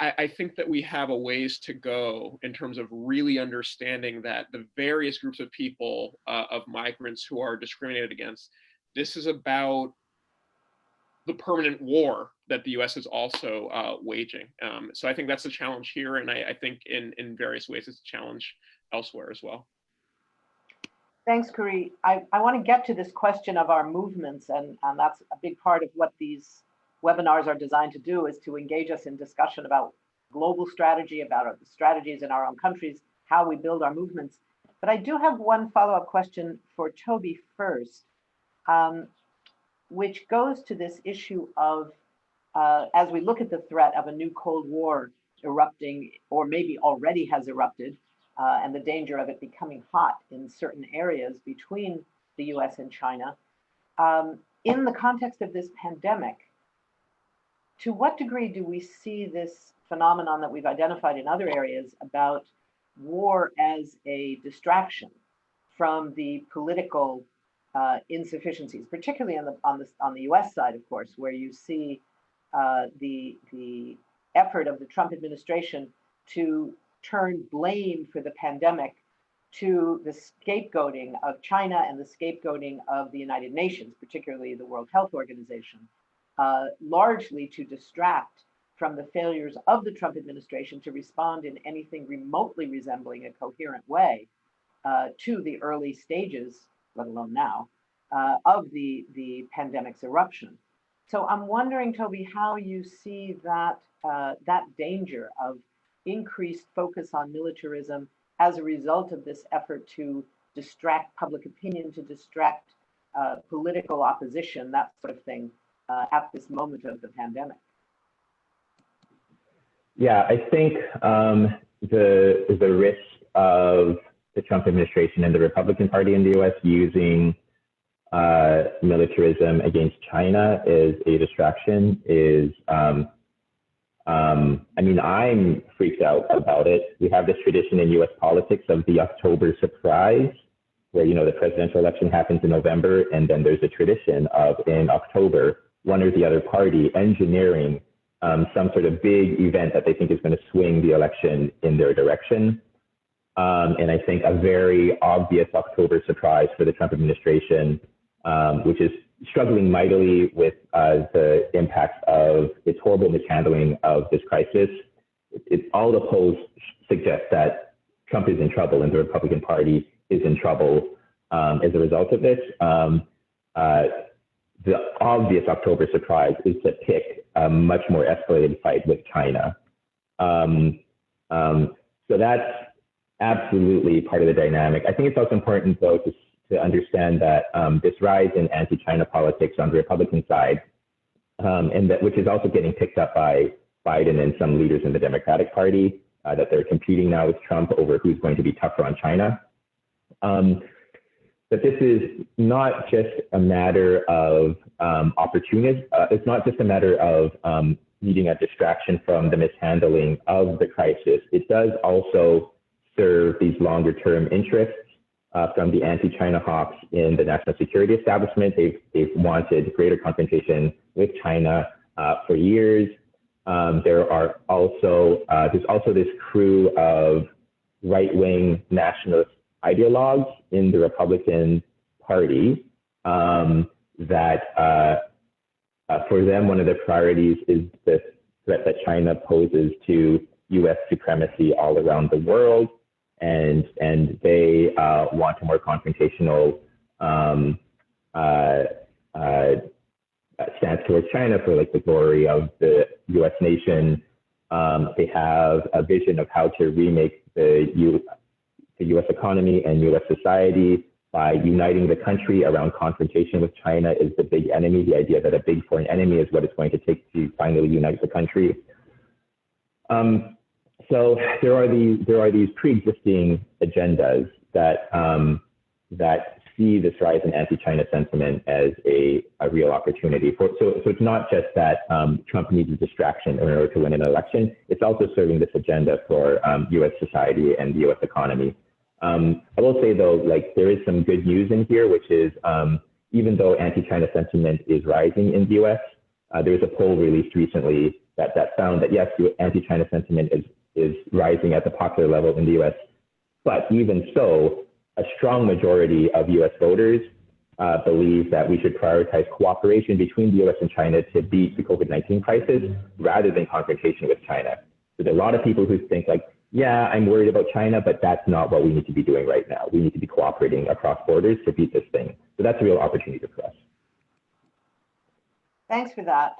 I think that we have a ways to go in terms of really understanding that the various groups of people, of migrants who are discriminated against, this is about the permanent war that the US is also waging. So I think that's the challenge here. And I think in various ways, it's a challenge elsewhere as well. Thanks, Khury. I want to get to this question of our movements, and that's a big part of what these webinars are designed to do, is to engage us in discussion about global strategy, about the strategies in our own countries, how we build our movements. But I do have one follow-up question for Toby first, which goes to this issue of, as we look at the threat of a new Cold War erupting, or maybe already has erupted, and the danger of it becoming hot in certain areas between the US and China, in the context of this pandemic, to what degree do we see this phenomenon that we've identified in other areas about war as a distraction from the political insufficiencies, particularly on the US side, of course, where you see the effort of the Trump administration to turn blame for the pandemic to the scapegoating of China and the scapegoating of the United Nations, particularly the World Health Organization. largely to distract from the failures of the Trump administration to respond in anything remotely resembling a coherent way to the early stages, let alone now, of the pandemic's eruption. So I'm wondering, Toby, how you see that that danger of increased focus on militarism as a result of this effort to distract public opinion, to distract political opposition, that sort of thing, at this moment of the pandemic. Yeah, I think the risk of the Trump administration and the Republican Party in the U.S. using militarism against China is a distraction. I mean, I'm freaked out about it. We have this tradition in U.S. politics of the October surprise, where, you know, the presidential election happens in November, and then there's a tradition of, in October, one or the other party engineering some sort of big event that they think is going to swing the election in their direction. And I think a very obvious October surprise for the Trump administration, which is struggling mightily with the impacts of its horrible mishandling of this crisis. All the polls suggest that Trump is in trouble and the Republican Party is in trouble as a result of this. The obvious October surprise is to pick a much more escalated fight with China. So that's absolutely part of the dynamic. I think it's also important, though, to understand that this rise in anti-China politics on the Republican side, and that which is also getting picked up by Biden and some leaders in the Democratic Party, that they're competing now with Trump over who's going to be tougher on China. But this is not just a matter of opportunism. It's not just a matter of needing a distraction from the mishandling of the crisis. It does also serve these longer-term interests from the anti-China hawks in the national security establishment. They've wanted greater confrontation with China for years. There's also this crew of right-wing nationalist ideologues in the Republican Party that for them, one of their priorities is the threat that China poses to U.S. supremacy all around the world. And they want a more confrontational stance towards China for like the glory of the U.S. nation. They have a vision of how to remake the U.S. economy and U.S. society by uniting the country around confrontation with China is the big enemy. The idea that a big foreign enemy is what it's going to take to finally unite the country. So there are these pre-existing agendas that see this rise in anti-China sentiment as a real opportunity. So it's not just that Trump needs a distraction in order to win an election. It's also serving this agenda for U.S. society and the U.S. economy. I will say though, like there is some good news in here, which is even though anti-China sentiment is rising in the U.S., there was a poll released recently that found that yes, anti-China sentiment is rising at the popular level in the U.S. But even so, a strong majority of U.S. voters believe that we should prioritize cooperation between the U.S. and China to beat the COVID-19 crisis rather than confrontation with China. So there are a lot of people who think like, yeah, I'm worried about China, but that's not what we need to be doing right now. We need to be cooperating across borders to beat this thing. So that's a real opportunity for us. Thanks for that.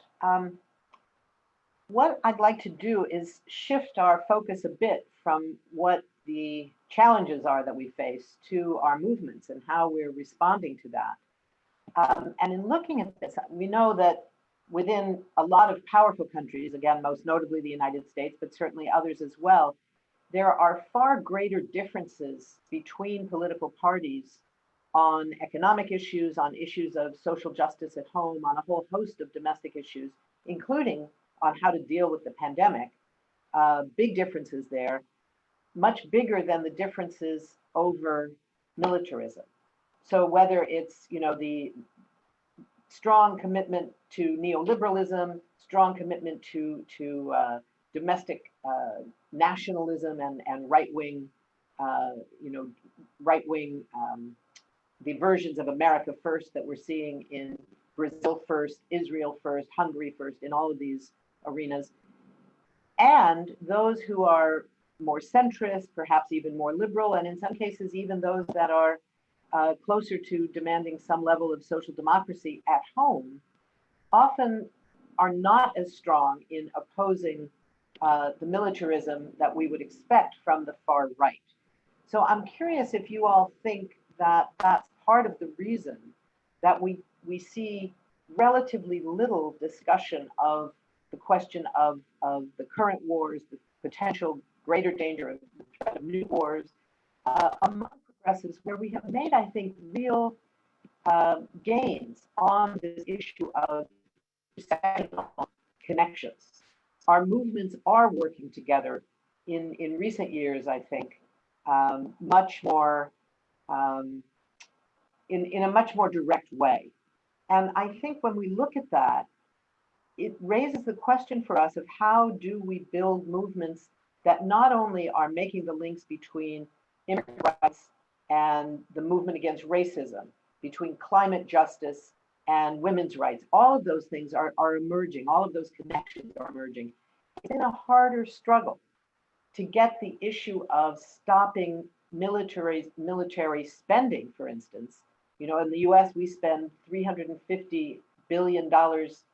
What I'd like to do is shift our focus a bit from what the challenges are that we face to our movements and how we're responding to that. And in looking at this, we know that within a lot of powerful countries, again, most notably the United States, but certainly others as well, there are far greater differences between political parties on economic issues, on issues of social justice at home, on a whole host of domestic issues, including on how to deal with the pandemic. Big differences there, much bigger than the differences over militarism. So whether it's, you know, the strong commitment to neoliberalism, strong commitment to domestic nationalism and right-wing, the versions of America First that we're seeing in Brazil first, Israel first, Hungary first, in all of these arenas. And those who are more centrist, perhaps even more liberal, and in some cases, even those that are closer to demanding some level of social democracy at home, often are not as strong in opposing the militarism that we would expect from the far right. So I'm curious if you all think that that's part of the reason that we see relatively little discussion of the question of the current wars, the potential greater danger of the threat of new wars among progressives, where we have made, I think, real gains on this issue of sectional connections. Our movements are working together in recent years, I think, much more in a much more direct way. And I think when we look at that, it raises the question for us of how do we build movements that not only are making the links between immigrant rights and the movement against racism, between climate justice and women's rights. All of those things are emerging. All of those connections are emerging. It's been a harder struggle to get the issue of stopping military spending, for instance. You know, in the US, we spend $350 billion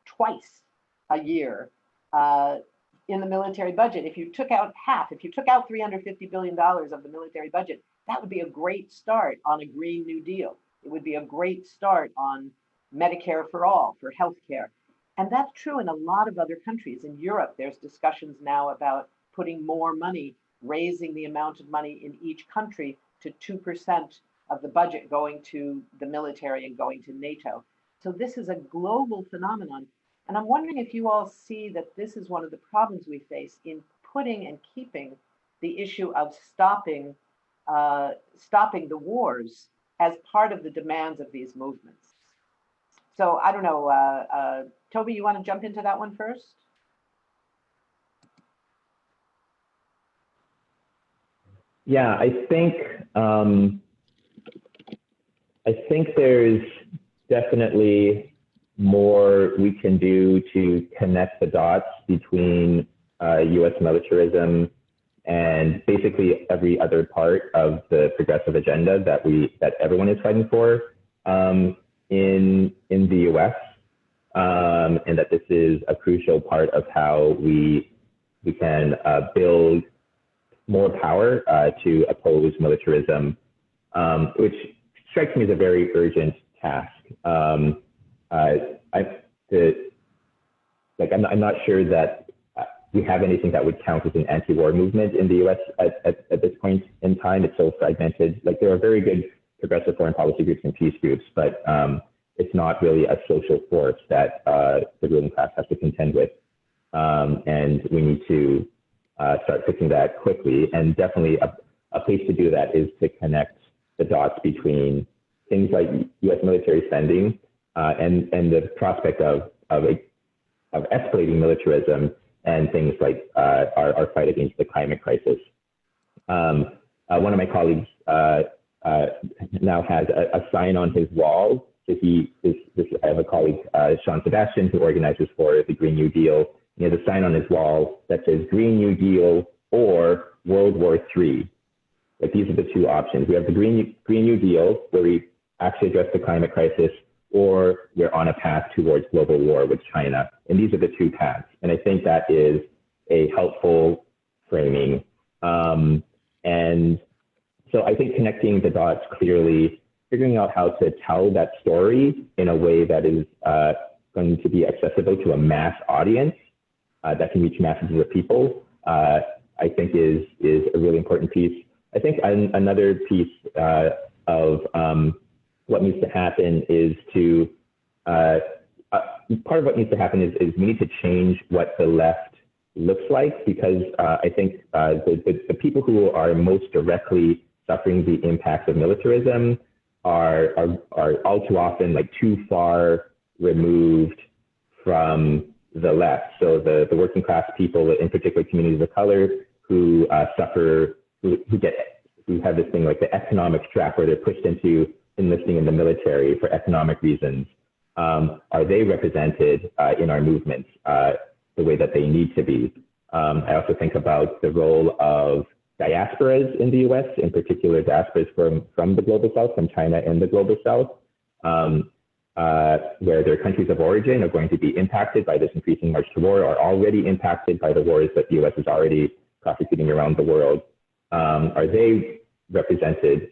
twice a year in the military budget. If you took out half, if you took out $350 billion of the military budget, that would be a great start on a Green New Deal. It would be a great start on Medicare for all, for healthcare. And that's true in a lot of other countries. In Europe, there's discussions now about putting more money, raising the amount of money in each country to 2% of the budget going to the military and going to NATO. So this is a global phenomenon. And I'm wondering if you all see that this is one of the problems we face in putting and keeping the issue of stopping the wars as part of the demands of these movements. So I don't know, Toby, you want to jump into that one first? Yeah, I think there's definitely more we can do to connect the dots between U.S. militarism and basically every other part of the progressive agenda that everyone is fighting for in the U.S. And that this is a crucial part of how we can build more power to oppose militarism, which strikes me as a very urgent task. I'm not sure that we have anything that would count as an anti-war movement in the U.S. at this point in time. It's so fragmented. Like, there are very good progressive foreign policy groups and peace groups, but it's not really a social force that the ruling class has to contend with. And we need to start fixing that quickly. And definitely a place to do that is to connect the dots between things like U.S. military spending and the prospect of escalating militarism and things like our fight against the climate crisis. One of my colleagues now has a sign on his wall. So I have a colleague, Sean Sebastian, who organizes for the Green New Deal. He has a sign on his wall that says Green New Deal or World War III. Like, these are the two options. We have the Green New Deal, where we actually address the climate crisis, or we're on a path towards global war with China. And these are the two paths. And I think that is a helpful framing. And so I think connecting the dots clearly, figuring out how to tell that story in a way that is going to be accessible to a mass audience that can reach masses of people, I think is a really important piece. I think another piece of what needs to happen is part of what needs to happen is we need to change what the left looks like, because I think the people who are most directly suffering the impacts of militarism are all too often like too far removed from the left. So the working class people, in particular communities of color, who suffer, who have this thing like the economic trap, where they're pushed into enlisting in the military for economic reasons. are they represented in our movements the way that they need to be? I also think about the role of diasporas in the US, in particular diasporas from the Global South, from China and the Global South, where their countries of origin are going to be impacted by this increasing march to war, are already impacted by the wars that the US is already prosecuting around the world. Are they represented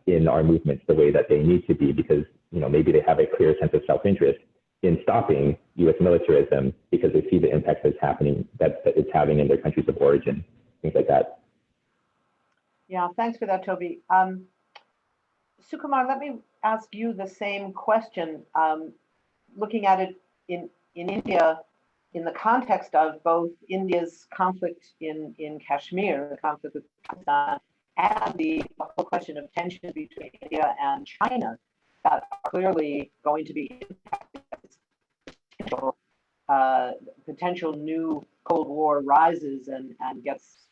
in our movements the way that they need to be? Because maybe they have a clear sense of self-interest in stopping US militarism because they see the impact that it's having in their countries of origin, things like that. Yeah, thanks for that, Toby. Sukumar, let me ask you the same question. Looking at it in India, in the context of both India's conflict in Kashmir, the conflict with Pakistan, and the whole question of tension between India and China, that are clearly going to be impacted. Potential new Cold War rises and gets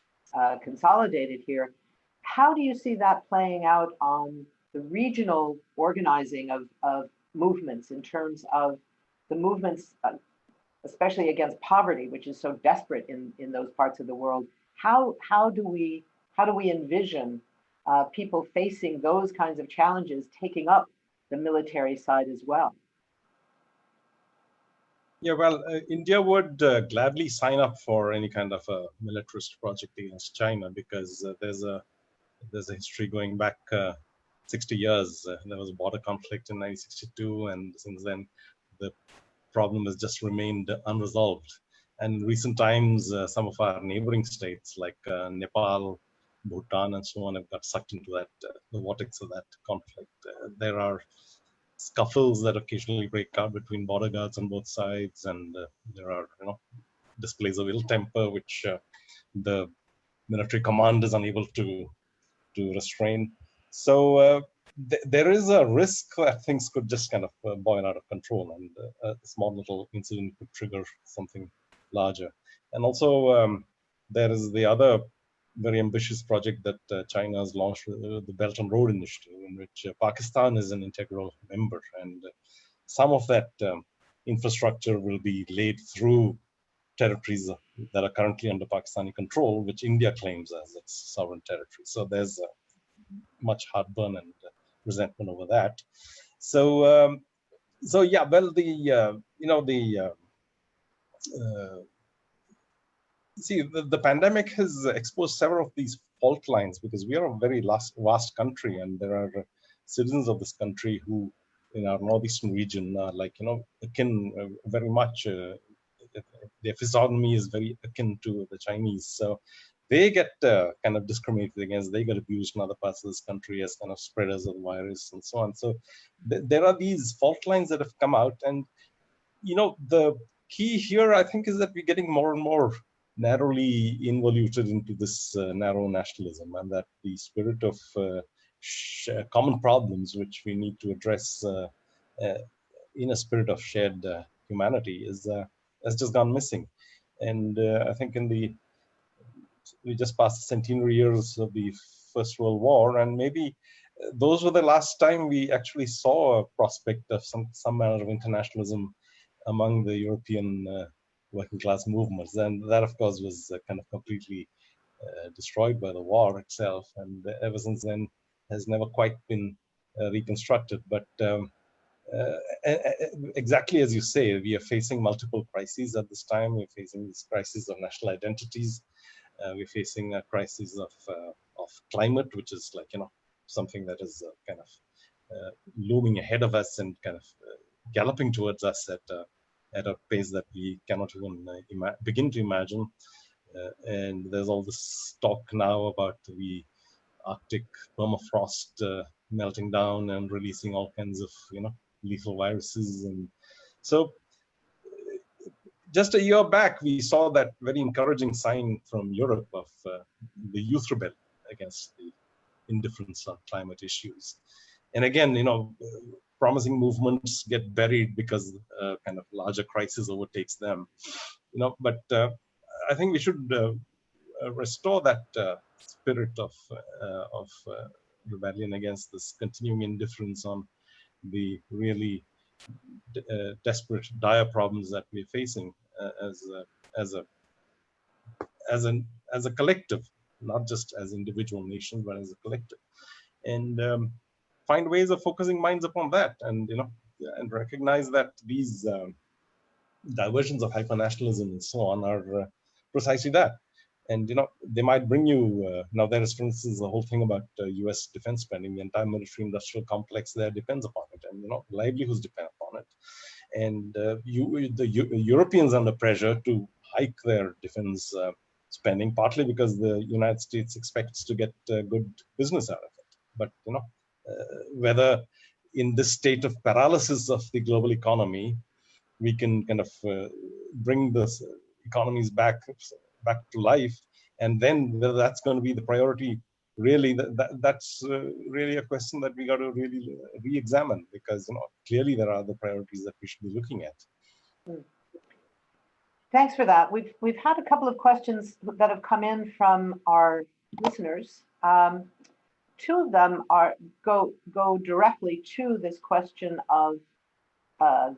consolidated here. How do you see that playing out on the regional organizing of movements in terms of the movements, especially against poverty, which is so desperate in those parts of the world? How do we envision people facing those kinds of challenges, taking up the military side as well? Yeah, well, India would gladly sign up for any kind of a militarist project against China because there's a history going back 60 years. There was a border conflict in 1962, and since then the problem has just remained unresolved. And in recent times, some of our neighboring states like Nepal, Bhutan, and so on have got sucked into that the vortex of that conflict. There are scuffles that occasionally break out between border guards on both sides, and there are displays of ill temper which the military command is unable to restrain. So there is a risk that things could just kind of boil out of control, and a small little incident could trigger something larger. And also there is the other very ambitious project that China has launched, the Belt and Road Initiative, in which Pakistan is an integral member, and some of that infrastructure will be laid through territories that are currently under Pakistani control, which India claims as its sovereign territory. So there's much heartburn and resentment over that. So yeah, well, the pandemic has exposed several of these fault lines, because we are a very vast country, and there are citizens of this country who, in our northeastern region, are akin very much. Their physiognomy is very akin to the Chinese, so they get kind of discriminated against. They get abused in other parts of this country as kind of spreaders of the virus and so on. So there are these fault lines that have come out, and the key here, I think, is that we're getting more and more narrowly involuted into this narrow nationalism, and that the spirit of common problems, which we need to address in a spirit of shared humanity, has just gone missing. And I think we just passed the centenary years of the First World War, and maybe those were the last time we actually saw a prospect of some manner of internationalism among the European working class movements. And that, of course, was kind of completely destroyed by the war itself, and ever since then has never quite been reconstructed. But exactly as you say, we are facing multiple crises at this time. We're facing this crisis of national identities. We're facing a crisis of climate, which is something that is kind of looming ahead of us and kind of galloping towards us at a pace that we cannot even begin to imagine. And there's all this talk now about the Arctic permafrost melting down and releasing all kinds of lethal viruses. And so just a year back, we saw that very encouraging sign from Europe of the youth rebellion against the indifference on climate issues. And again, promising movements get buried because kind of larger crisis overtakes them. But I think we should restore that spirit of rebellion against this continuing indifference on the really desperate, dire problems that we're facing as a collective, not just as individual nations, but as a collective, and find ways of focusing minds upon that, and and recognize that these diversions of hypernationalism and so on are precisely that. And they might bring you now. There is, for instance, the whole thing about U.S. defense spending. The entire military-industrial complex there depends upon it, and livelihoods depend upon it. And the Europeans under pressure to hike their defense spending, partly because the United States expects to get good business out of it. But whether in this state of paralysis of the global economy, we can kind of bring the economies back to life, and then whether that's going to be the priority, really, that's really a question that we got to really re-examine, because clearly there are other priorities that we should be looking at. Thanks for that. We've had a couple of questions that have come in from our listeners. Two of them go directly to this question of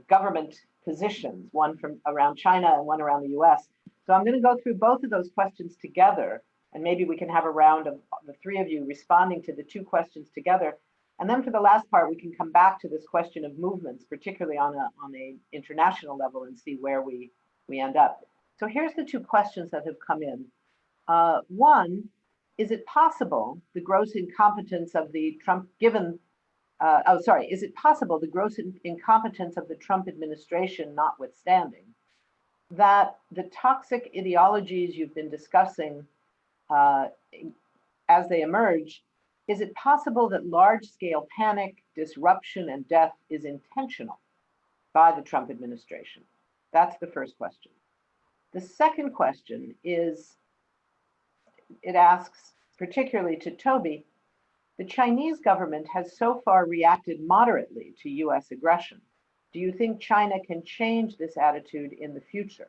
government positions, one from around China and one around the US. So I'm going to go through both of those questions together, and maybe we can have a round of the three of you responding to the two questions together. And then for the last part, we can come back to this question of movements, particularly on a international level, and see where we end up. So here's the two questions that have come in. One, is it possible the gross incompetence of the Trump is it possible the gross incompetence of the Trump administration notwithstanding, that the toxic ideologies you've been discussing as they emerge, is it possible that large-scale panic, disruption, and death is intentional by the Trump administration? That's the first question. The second question is, it asks, particularly to Toby, the Chinese government has so far reacted moderately to US aggression. Do you think China can change this attitude in the future?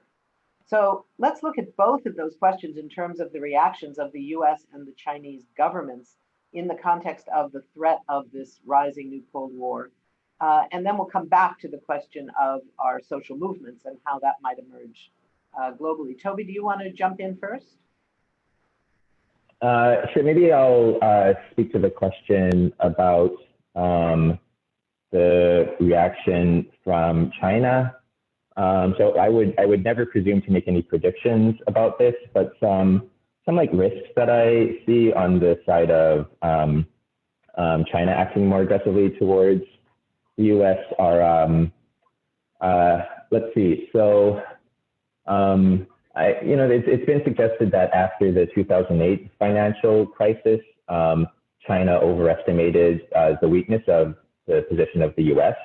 So let's look at both of those questions in terms of the reactions of the US and the Chinese governments in the context of the threat of this rising new Cold War. And then we'll come back to the question of our social movements and how that might emerge globally. Toby, do you want to jump in first? Sure, maybe I'll speak to the question about the reaction from China. So I would never presume to make any predictions about this, but some like risks that I see on the side of China acting more aggressively towards the US are, let's see. So it's been suggested that after the 2008 financial crisis, China overestimated the weakness of the position of the US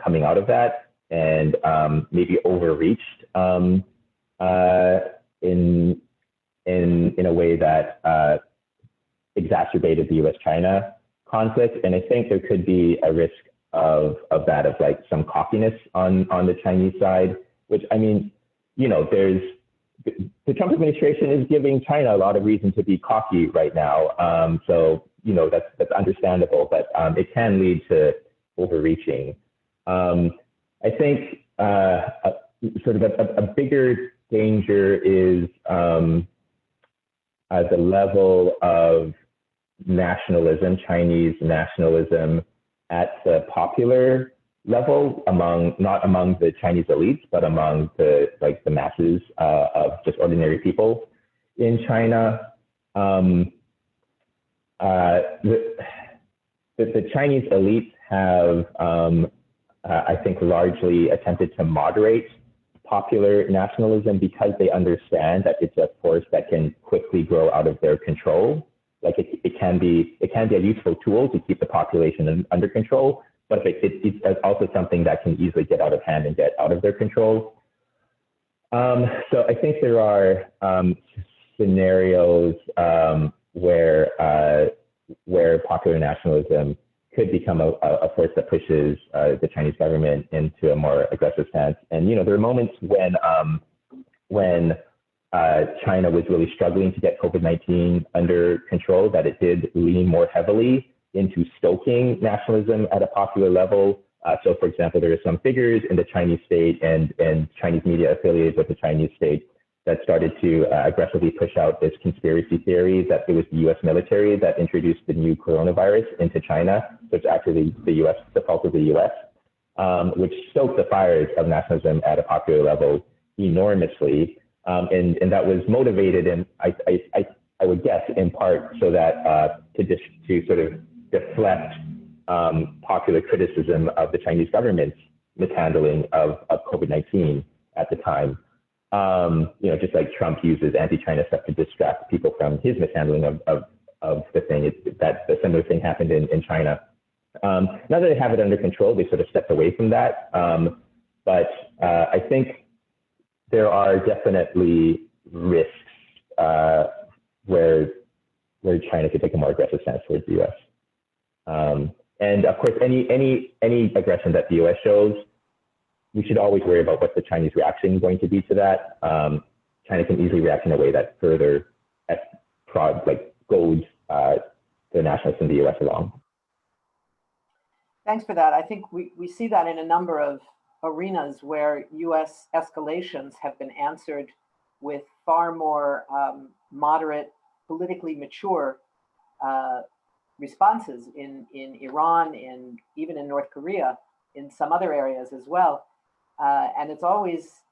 coming out of that, and maybe overreached in a way that exacerbated the US-China conflict. And I think there could be a risk of that, of like some cockiness on the Chinese side, which, I mean, there's the Trump administration is giving China a lot of reason to be cocky right now. So, that's understandable, but it can lead to overreaching. I think sort of a bigger danger is the level of nationalism, Chinese nationalism at the popular level, not among the Chinese elites, but among the masses of just ordinary people in China. The Chinese elites have, I think, largely attempted to moderate popular nationalism because they understand that it's a force that can quickly grow out of their control. Like it can be a useful tool to keep the population under control, but it's also something that can easily get out of hand and get out of their control. So I think there are scenarios where popular nationalism could become a force that pushes the Chinese government into a more aggressive stance. And there are moments when China was really struggling to get COVID-19 under control, that it did lean more heavily into stoking nationalism at a popular level, So, for example, there are some figures in the Chinese state and Chinese media affiliated with the Chinese state that started to aggressively push out this conspiracy theory that it was the U.S. military that introduced the new coronavirus into China. So it's actually the fault of the U.S., which stoked the fires of nationalism at a popular level enormously. And that was motivated, and I would guess, in part so that to sort of deflect popular criticism of the Chinese government's mishandling of COVID-19 at the time. Just like Trump uses anti-China stuff to distract people from his mishandling of the thing, that a similar thing happened in China. Now that they have it under control, they sort of stepped away from that. But I think there are definitely risks where China could take a more aggressive stance towards the U.S. And of course, any aggression that the U.S. shows, we should always worry about what the Chinese reaction is going to be to that. China can easily react in a way that further goads the nationalists in the U.S. along. Thanks for that. I think we see that in a number of arenas where U.S. escalations have been answered with far more moderate, politically mature responses in Iran, and even in North Korea, in some other areas as well. And it's always,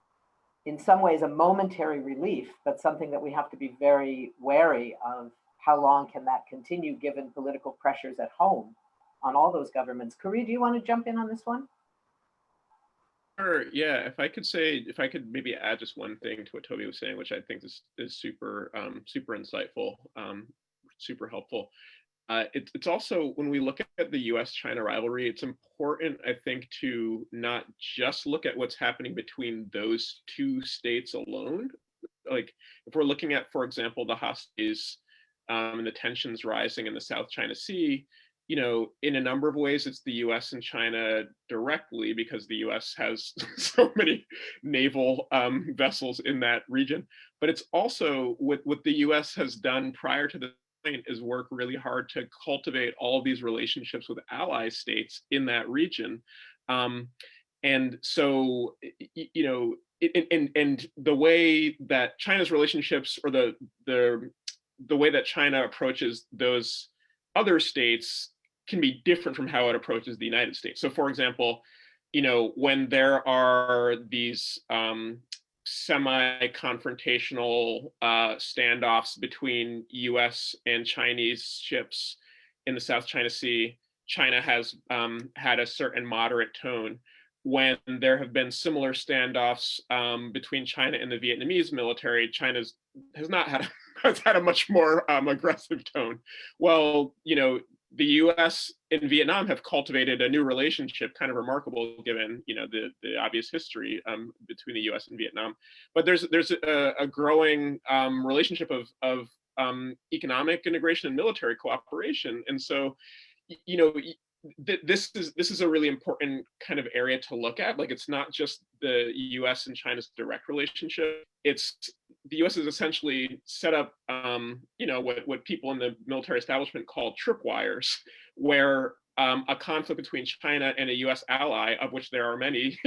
in some ways, a momentary relief, but something that we have to be very wary of. How long can that continue given political pressures at home on all those governments? Khury, do you want to jump in on this one? Sure. Yeah. If I could maybe add just one thing to what Toby was saying, which I think is super super insightful, super helpful. It's also, when we look at the U.S.-China rivalry, it's important, I think, to not just look at what's happening between those two states alone. Like, if we're looking at, for example, the hostilities and the tensions rising in the South China Sea, in a number of ways, it's the U.S. and China directly, because the U.S. has so many naval vessels in that region. But it's also what the U.S. has done prior to the is work really hard to cultivate all of these relationships with ally states in that region. And so, and the way that China's relationships, or the way that China approaches those other states, can be different from how it approaches the United States. So, for example, when there are these semi-confrontational standoffs between US and Chinese ships in the South China Sea, China has had a certain moderate tone. When there have been similar standoffs between China and the Vietnamese military, China has had a much more aggressive tone. Well, the U.S. and Vietnam have cultivated a new relationship, kind of remarkable given the obvious history between the U.S. and Vietnam. But there's a growing relationship of economic integration and military cooperation, and so this is a really important kind of area to look at. Like, it's not just the U.S. and China's direct relationship. It's the U.S. has essentially set up, what people in the military establishment call tripwires, where a conflict between China and a U.S. ally, of which there are many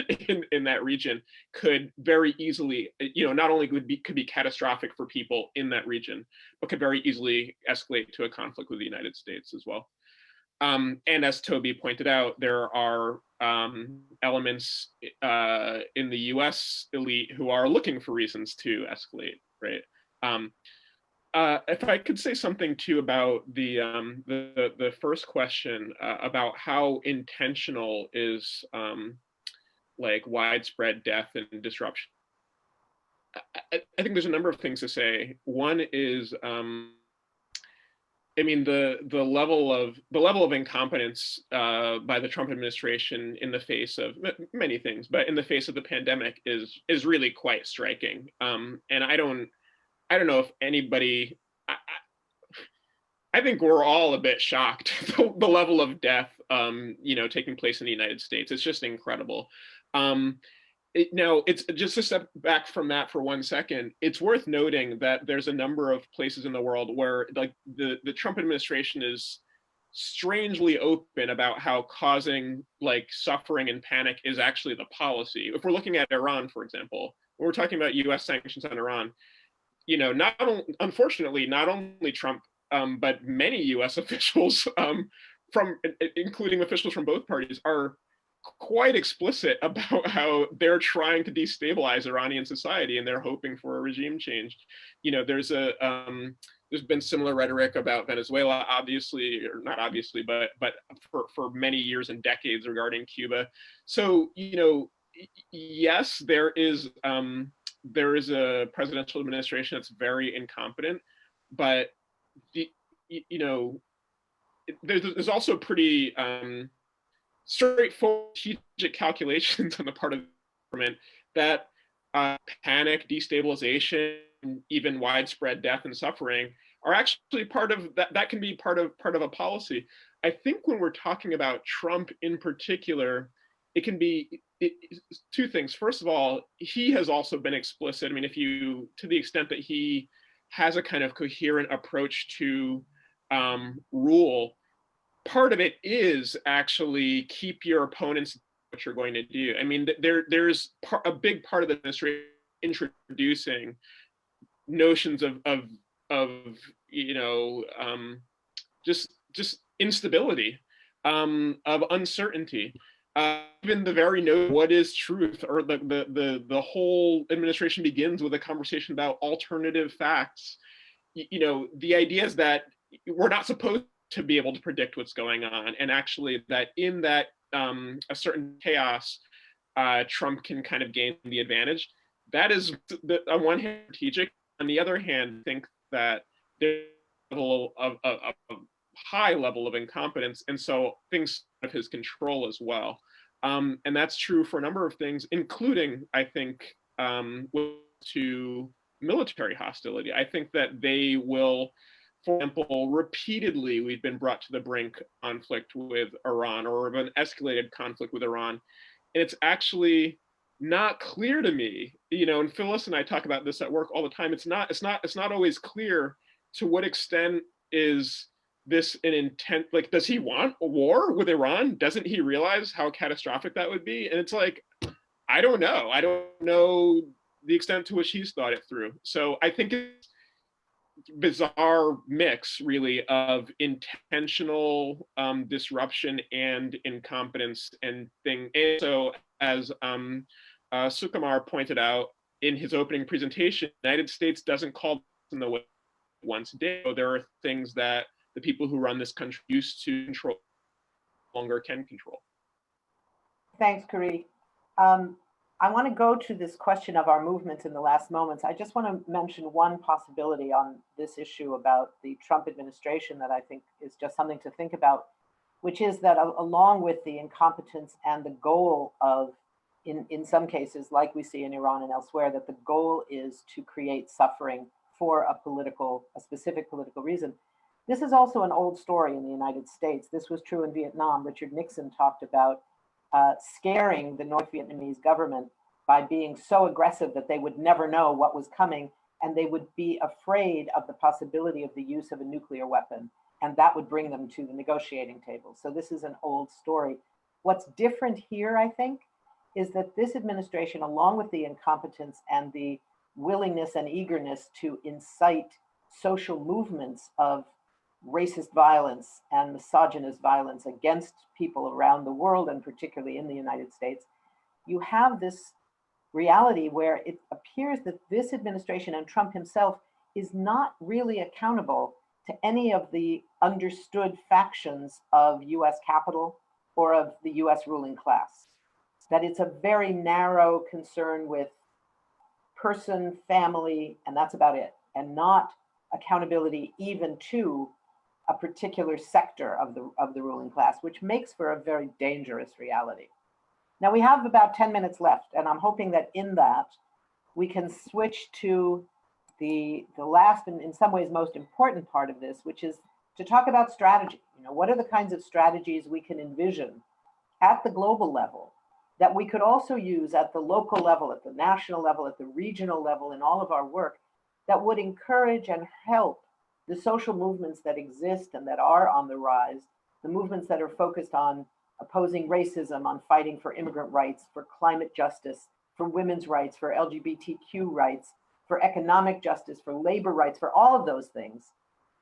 in that region, could very easily, not only could be catastrophic for people in that region, but could very easily escalate to a conflict with the United States as well. And as Toby pointed out, there are elements in the U.S. elite who are looking for reasons to escalate, right? If I could say something too about the first question about how intentional is like widespread death and disruption. I think there's a number of things to say. One is, the level of incompetence by the Trump administration in the face of many things, but in the face of the pandemic is really quite striking. And I don't know if anybody. I think we're all a bit shocked the level of death taking place in the United States. It's just incredible. Now, it's just a step back from that for 1 second. It's worth noting that there's a number of places in the world where, like, the Trump administration is strangely open about how causing like suffering and panic is actually the policy. If we're looking at Iran, for example, when we're talking about US sanctions on Iran, you know, unfortunately, not only Trump, but many US officials, including officials from both parties, are quite explicit about how they're trying to destabilize Iranian society and they're hoping for a regime change. You know, there's been similar rhetoric about Venezuela, obviously, or not obviously, but for many years and decades regarding Cuba. So, you know, yes, there is a presidential administration that's very incompetent, but you know, there's also pretty straightforward strategic calculations on the part of the government that panic, destabilization, even widespread death and suffering are actually part of that. That can be part of a policy. I think when we're talking about Trump in particular, it can be two things. First of all, he has also been explicit. I mean, to the extent that he has a kind of coherent approach to rule, part of it is actually keep your opponents what you're going to do. I mean, there's a big part of the administration introducing notions of you know, just instability, of uncertainty. Even the very note what is truth, or the whole administration begins with a conversation about alternative facts. You know, the idea is that we're not supposed to be able to predict what's going on, and actually that in that a certain chaos, Trump can kind of gain the advantage. That is, on one hand, strategic. On the other hand, I think that there's a level of high level of incompetence, and so things out of his control as well. And that's true for a number of things, including, I think, to military hostility. I think that they will, for example, repeatedly we've been brought to the brink of conflict with Iran, or of an escalated conflict with Iran. And it's actually not clear to me, you know, and Phyllis and I talk about this at work all the time. It's not always clear to what extent is this an intent, like, does he want a war with Iran? Doesn't he realize how catastrophic that would be? And it's like, I don't know. I don't know the extent to which he's thought it through. So I think it's bizarre mix, really, of intentional disruption and incompetence and thing. And so, as Sukumar pointed out in his opening presentation, the United States doesn't call in the way it once did. So there are things that the people who run this country used to control no longer can control. Thanks, Khury. I want to go to this question of our movements in the last moments. I just want to mention one possibility on this issue about the Trump administration that I think is just something to think about, which is that along with the incompetence and the goal of, in some cases, like we see in Iran and elsewhere, that the goal is to create suffering for a specific political reason. This is also an old story in the United States. This was true in Vietnam. Richard Nixon talked about scaring the North Vietnamese government by being so aggressive that they would never know what was coming, and they would be afraid of the possibility of the use of a nuclear weapon, and that would bring them to the negotiating table. So this is an old story. What's different here, I think, is that this administration, along with the incompetence and the willingness and eagerness to incite social movements of racist violence and misogynist violence against people around the world, and particularly in the United States, you have this reality where it appears that this administration and Trump himself is not really accountable to any of the understood factions of US capital or of the US ruling class. That it's a very narrow concern with person, family, and that's about it, and not accountability even to a particular sector of the ruling class, which makes for a very dangerous reality. Now we have about 10 minutes left, and I'm hoping that in that we can switch to the last and in some ways most important part of this, which is to talk about strategy. You know, what are the kinds of strategies we can envision at the global level that we could also use at the local level, at the national level, at the regional level in all of our work that would encourage and help the social movements that exist and that are on the rise the movements that are focused on opposing racism, on fighting for immigrant rights, for climate justice, for women's rights, for LGBTQ rights, for economic justice, for labor rights, for all of those things,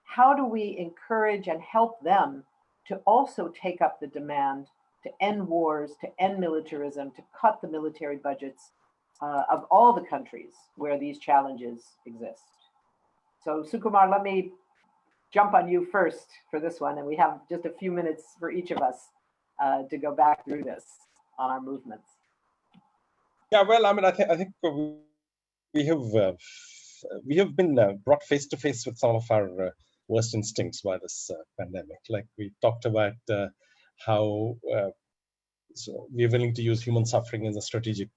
how do we encourage and help them to also take up the demand to end wars, to end militarism, to cut the military budgets of all the countries where these challenges exist? So Sukumar, let me jump on you first for this one, and we have just a few minutes for each of us to go back through this on our movements. Yeah, well, I mean, I think we have been brought face to face with some of our worst instincts by this pandemic. Like we talked about how so we are willing to use human suffering as a strategic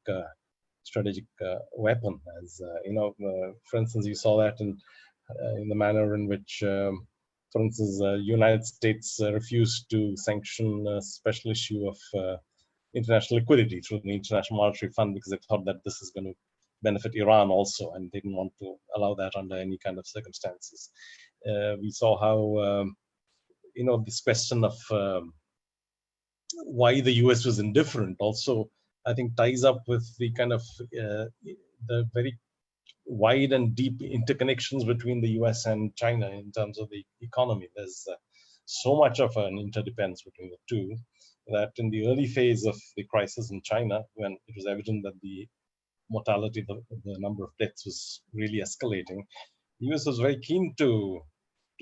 weapon. As for instance, you saw that in the manner in which, for instance, United States refused to sanction a special issue of international liquidity through the International Monetary Fund because they thought that this is going to benefit Iran also, and they didn't want to allow that under any kind of circumstances. We saw how this question of why the US was indifferent also, I think, ties up with the kind of the very wide and deep interconnections between the US and China in terms of the economy. There's so much of an interdependence between the two that in the early phase of the crisis in China, when it was evident that the mortality, the number of deaths was really escalating, the US was very keen to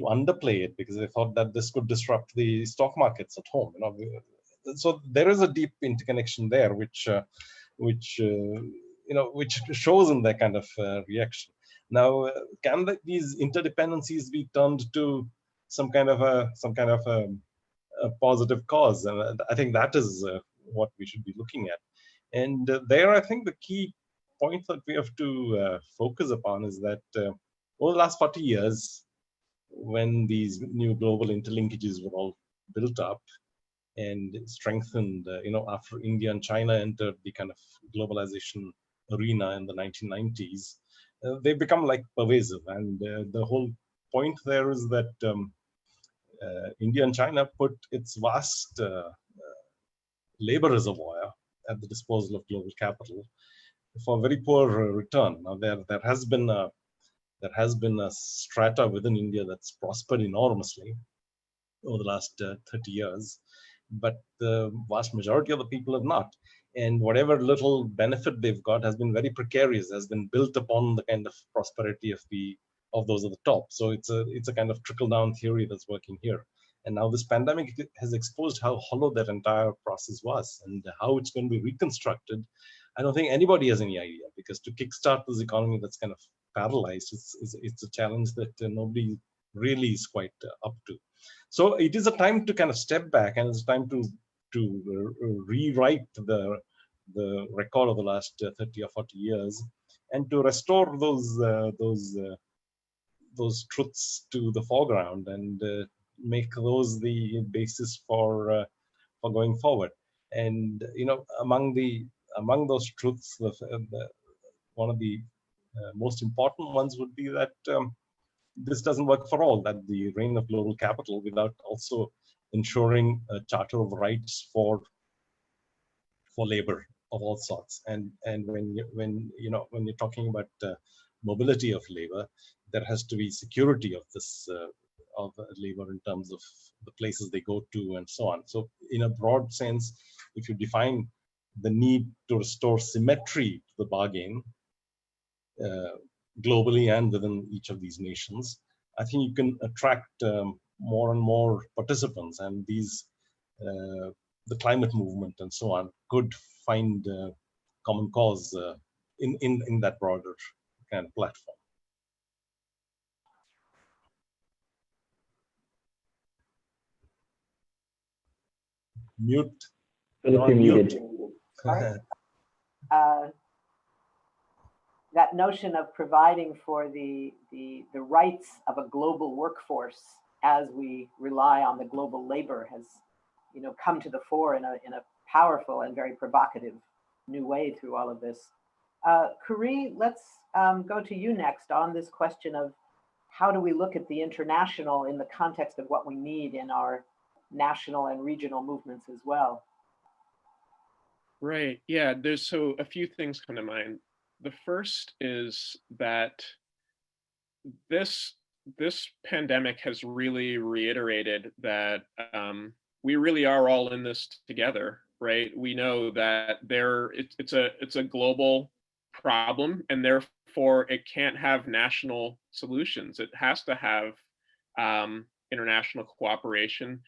underplay it because they thought that this could disrupt the stock markets at home. So there is a deep interconnection there, which shows in their kind of reaction. Now, can these interdependencies be turned to some kind of a positive cause? And I think that is what we should be looking at. And there, I think the key point that we have to focus upon is that over the last 40 years, when these new global interlinkages were all built up and strengthened, after India and China entered the kind of globalization arena in the 1990s, they've become like pervasive. And the whole point there is that India and China put its vast labor reservoir at the disposal of global capital for very poor return. Now there has been a strata within India that's prospered enormously over the last 30 years, but the vast majority of the people have not. And whatever little benefit they've got has been very precarious, has been built upon the kind of prosperity of those at the top. So it's a kind of trickle-down theory that's working here. And now this pandemic has exposed how hollow that entire process was and how it's going to be reconstructed. I don't think anybody has any idea, because to kickstart this economy that's kind of paralyzed, it's a challenge that nobody really is quite up to. So it is a time to kind of step back, and it's time to rewrite the record of the last 30 or 40 years, and to restore those truths to the foreground and make those the basis for going forward. And among those truths, one of the most important ones would be that this doesn't work for all, that the reign of global capital without also ensuring a charter of rights for labor of all sorts. And when you're talking about mobility of labor, there has to be security of this of labor in terms of the places they go to and so on. So in a broad sense, if you define the need to restore symmetry to the bargain globally and within each of these nations, I think you can attract more and more participants, and these the climate movement and so on could find common cause in that broader kind of platform. Mute. Phyllis, you're muted. That notion of providing for the rights of a global workforce as we rely on the global labor has, come to the fore in a powerful and very provocative new way through all of this. Khury, let's go to you next on this question of how do we look at the international in the context of what we need in our national and regional movements as well. Right. Yeah. There's so a few things come to mind. The first is that this pandemic has really reiterated that we really are all in this together, right? We know that it's a global problem, and therefore it can't have national solutions. It has to have international cooperation.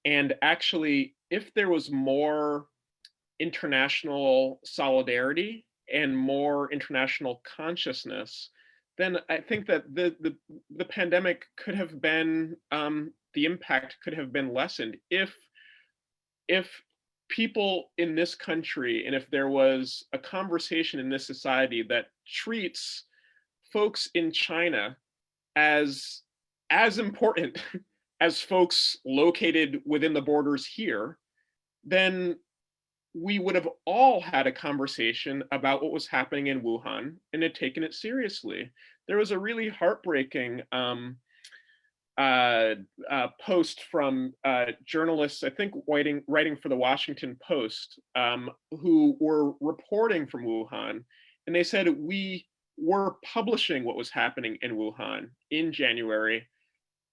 And actually, if there was more international solidarity and more international consciousness, then I think that the pandemic could have been the impact could have been lessened if people in this country, and if there was a conversation in this society that treats folks in China as important as folks located within the borders here, then we would have all had a conversation about what was happening in Wuhan and had taken it seriously. There was a really heartbreaking post from journalists, I think writing for the Washington Post, who were reporting from Wuhan, and they said, we were publishing what was happening in Wuhan in January,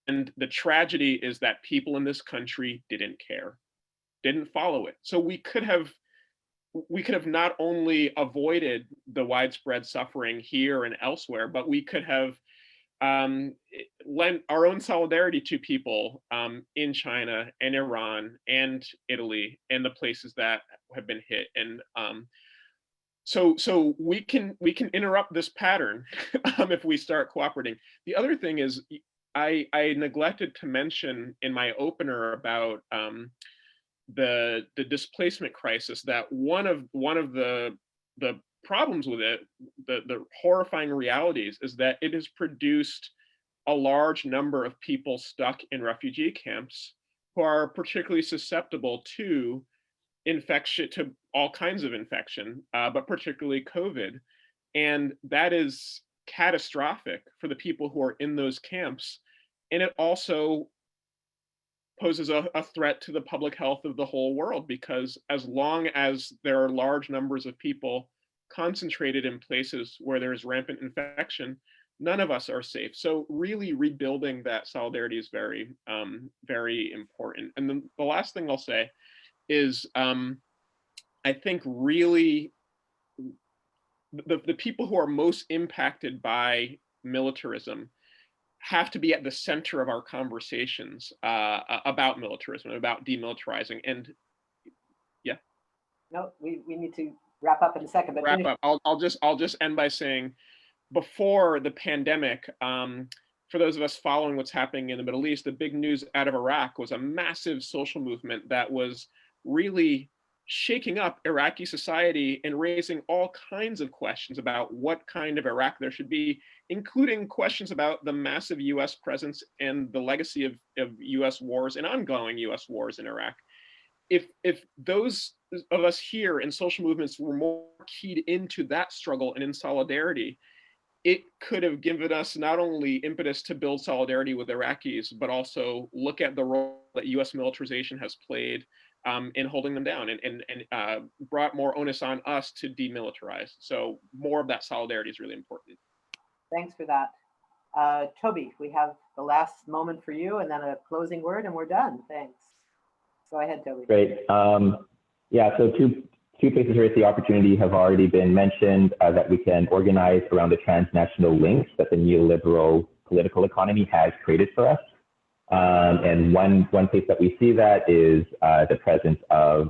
and the tragedy is that people in this country didn't care, didn't follow it. So we could have not only avoided the widespread suffering here and elsewhere, but we could have lent our own solidarity to people in China and Iran and Italy and the places that have been hit. And so we can interrupt this pattern if we start cooperating. The other thing is, I neglected to mention in my opener about the displacement crisis, that one of the problems with it, the horrifying realities, is that it has produced a large number of people stuck in refugee camps who are particularly susceptible to infection, to all kinds of infection, but particularly COVID. And that is catastrophic for the people who are in those camps. And it also poses a threat to the public health of the whole world, because as long as there are large numbers of people concentrated in places where there's rampant infection, none of us are safe. So really rebuilding that solidarity is very, very important. And then the last thing I'll say is, I think really the people who are most impacted by militarism have to be at the center of our conversations about militarism, about demilitarizing. And yeah. No, we need to wrap up in a second. But wrap up. I'll just end by saying, before the pandemic, for those of us following what's happening in the Middle East, the big news out of Iraq was a massive social movement that was really shaking up Iraqi society and raising all kinds of questions about what kind of Iraq there should be, including questions about the massive US presence and the legacy of US wars and ongoing US wars in Iraq. If those of us here in social movements were more keyed into that struggle and in solidarity, it could have given us not only impetus to build solidarity with Iraqis, but also look at the role that US militarization has played in holding them down, and brought more onus on us to demilitarize. So more of that solidarity is really important. Thanks for that. Toby, we have the last moment for you, and then a closing word, and we're done. Thanks. Go ahead, Toby. Great. Yeah, so two places where it's the opportunity have already been mentioned, that we can organize around the transnational links that the neoliberal political economy has created for us. And one place that we see that is the presence of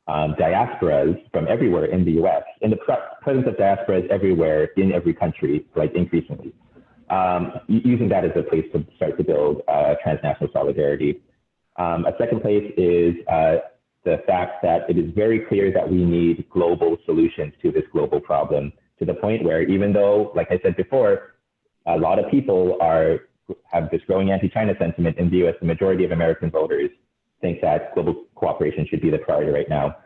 diasporas from everywhere in the US, and the presence of diasporas everywhere in every country, like increasingly. Using that as a place to start to build transnational solidarity. A second place is the fact that it is very clear that we need global solutions to this global problem, to the point where, even though, like I said before, a lot of people have this growing anti-China sentiment in the US, the majority of American voters think that global cooperation should be the priority right now.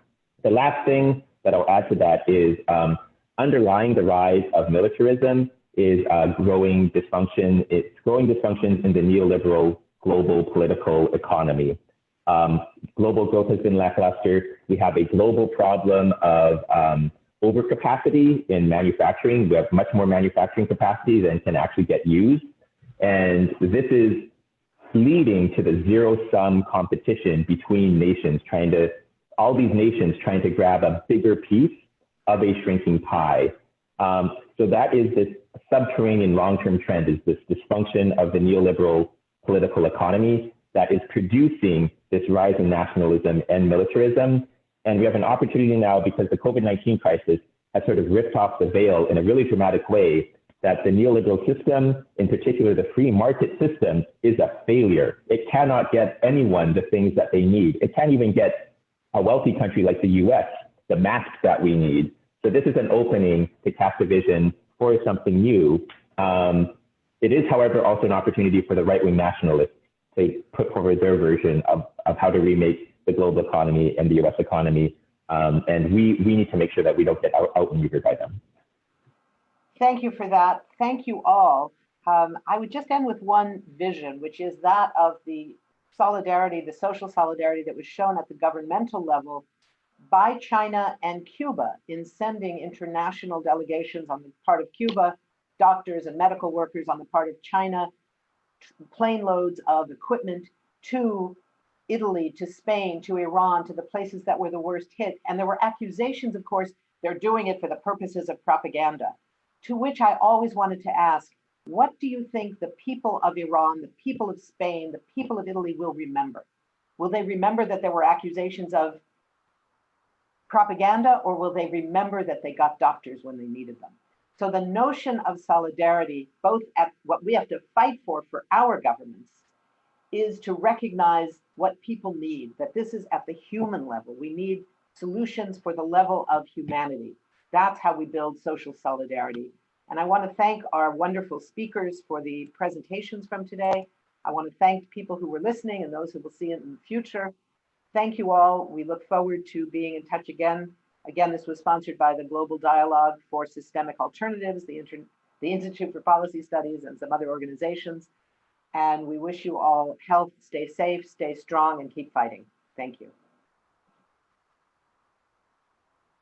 The last thing that I'll add to that is underlying the rise of militarism is growing dysfunction. It's growing dysfunctions in the neoliberal global political economy. Global growth has been lackluster. We have a global problem of overcapacity in manufacturing. We have much more manufacturing capacity than can actually get used. And this is leading to the zero-sum competition between nations, all these nations trying to grab a bigger piece of a shrinking pie. So that is this subterranean long-term trend, is this dysfunction of the neoliberal political economy that is producing this rise in nationalism and militarism. And we have an opportunity now, because the COVID-19 crisis has sort of ripped off the veil in a really dramatic way, that the neoliberal system, in particular the free market system, is a failure. It cannot get anyone the things that they need. It can't even get a wealthy country like the US the masks that we need. So this is an opening to cast a vision for something new. It is, however, also an opportunity for the right-wing nationalists to put forward their version of how to remake the global economy and the US economy. And we need to make sure that we don't get outmaneuvered by them. Thank you for that. Thank you all. I would just end with one vision, which is that of the solidarity, the social solidarity that was shown at the governmental level by China and Cuba in sending international delegations on the part of Cuba, doctors and medical workers on the part of China, plane loads of equipment to Italy, to Spain, to Iran, to the places that were the worst hit. And there were accusations, of course, they're doing it for the purposes of propaganda, to which I always wanted to ask, what do you think the people of Iran, the people of Spain, the people of Italy will remember? Will they remember that there were accusations of propaganda, or will they remember that they got doctors when they needed them? So the notion of solidarity, both at what we have to fight for our governments, is to recognize what people need, that this is at the human level. We need solutions for the level of humanity. That's how we build social solidarity. And I want to thank our wonderful speakers for the presentations from today. I want to thank people who were listening and those who will see it in the future. Thank you all. We look forward to being in touch again. Again, this was sponsored by the Global Dialogue for Systemic Alternatives, the Institute for Policy Studies, and some other organizations. And we wish you all health, stay safe, stay strong, and keep fighting. Thank you.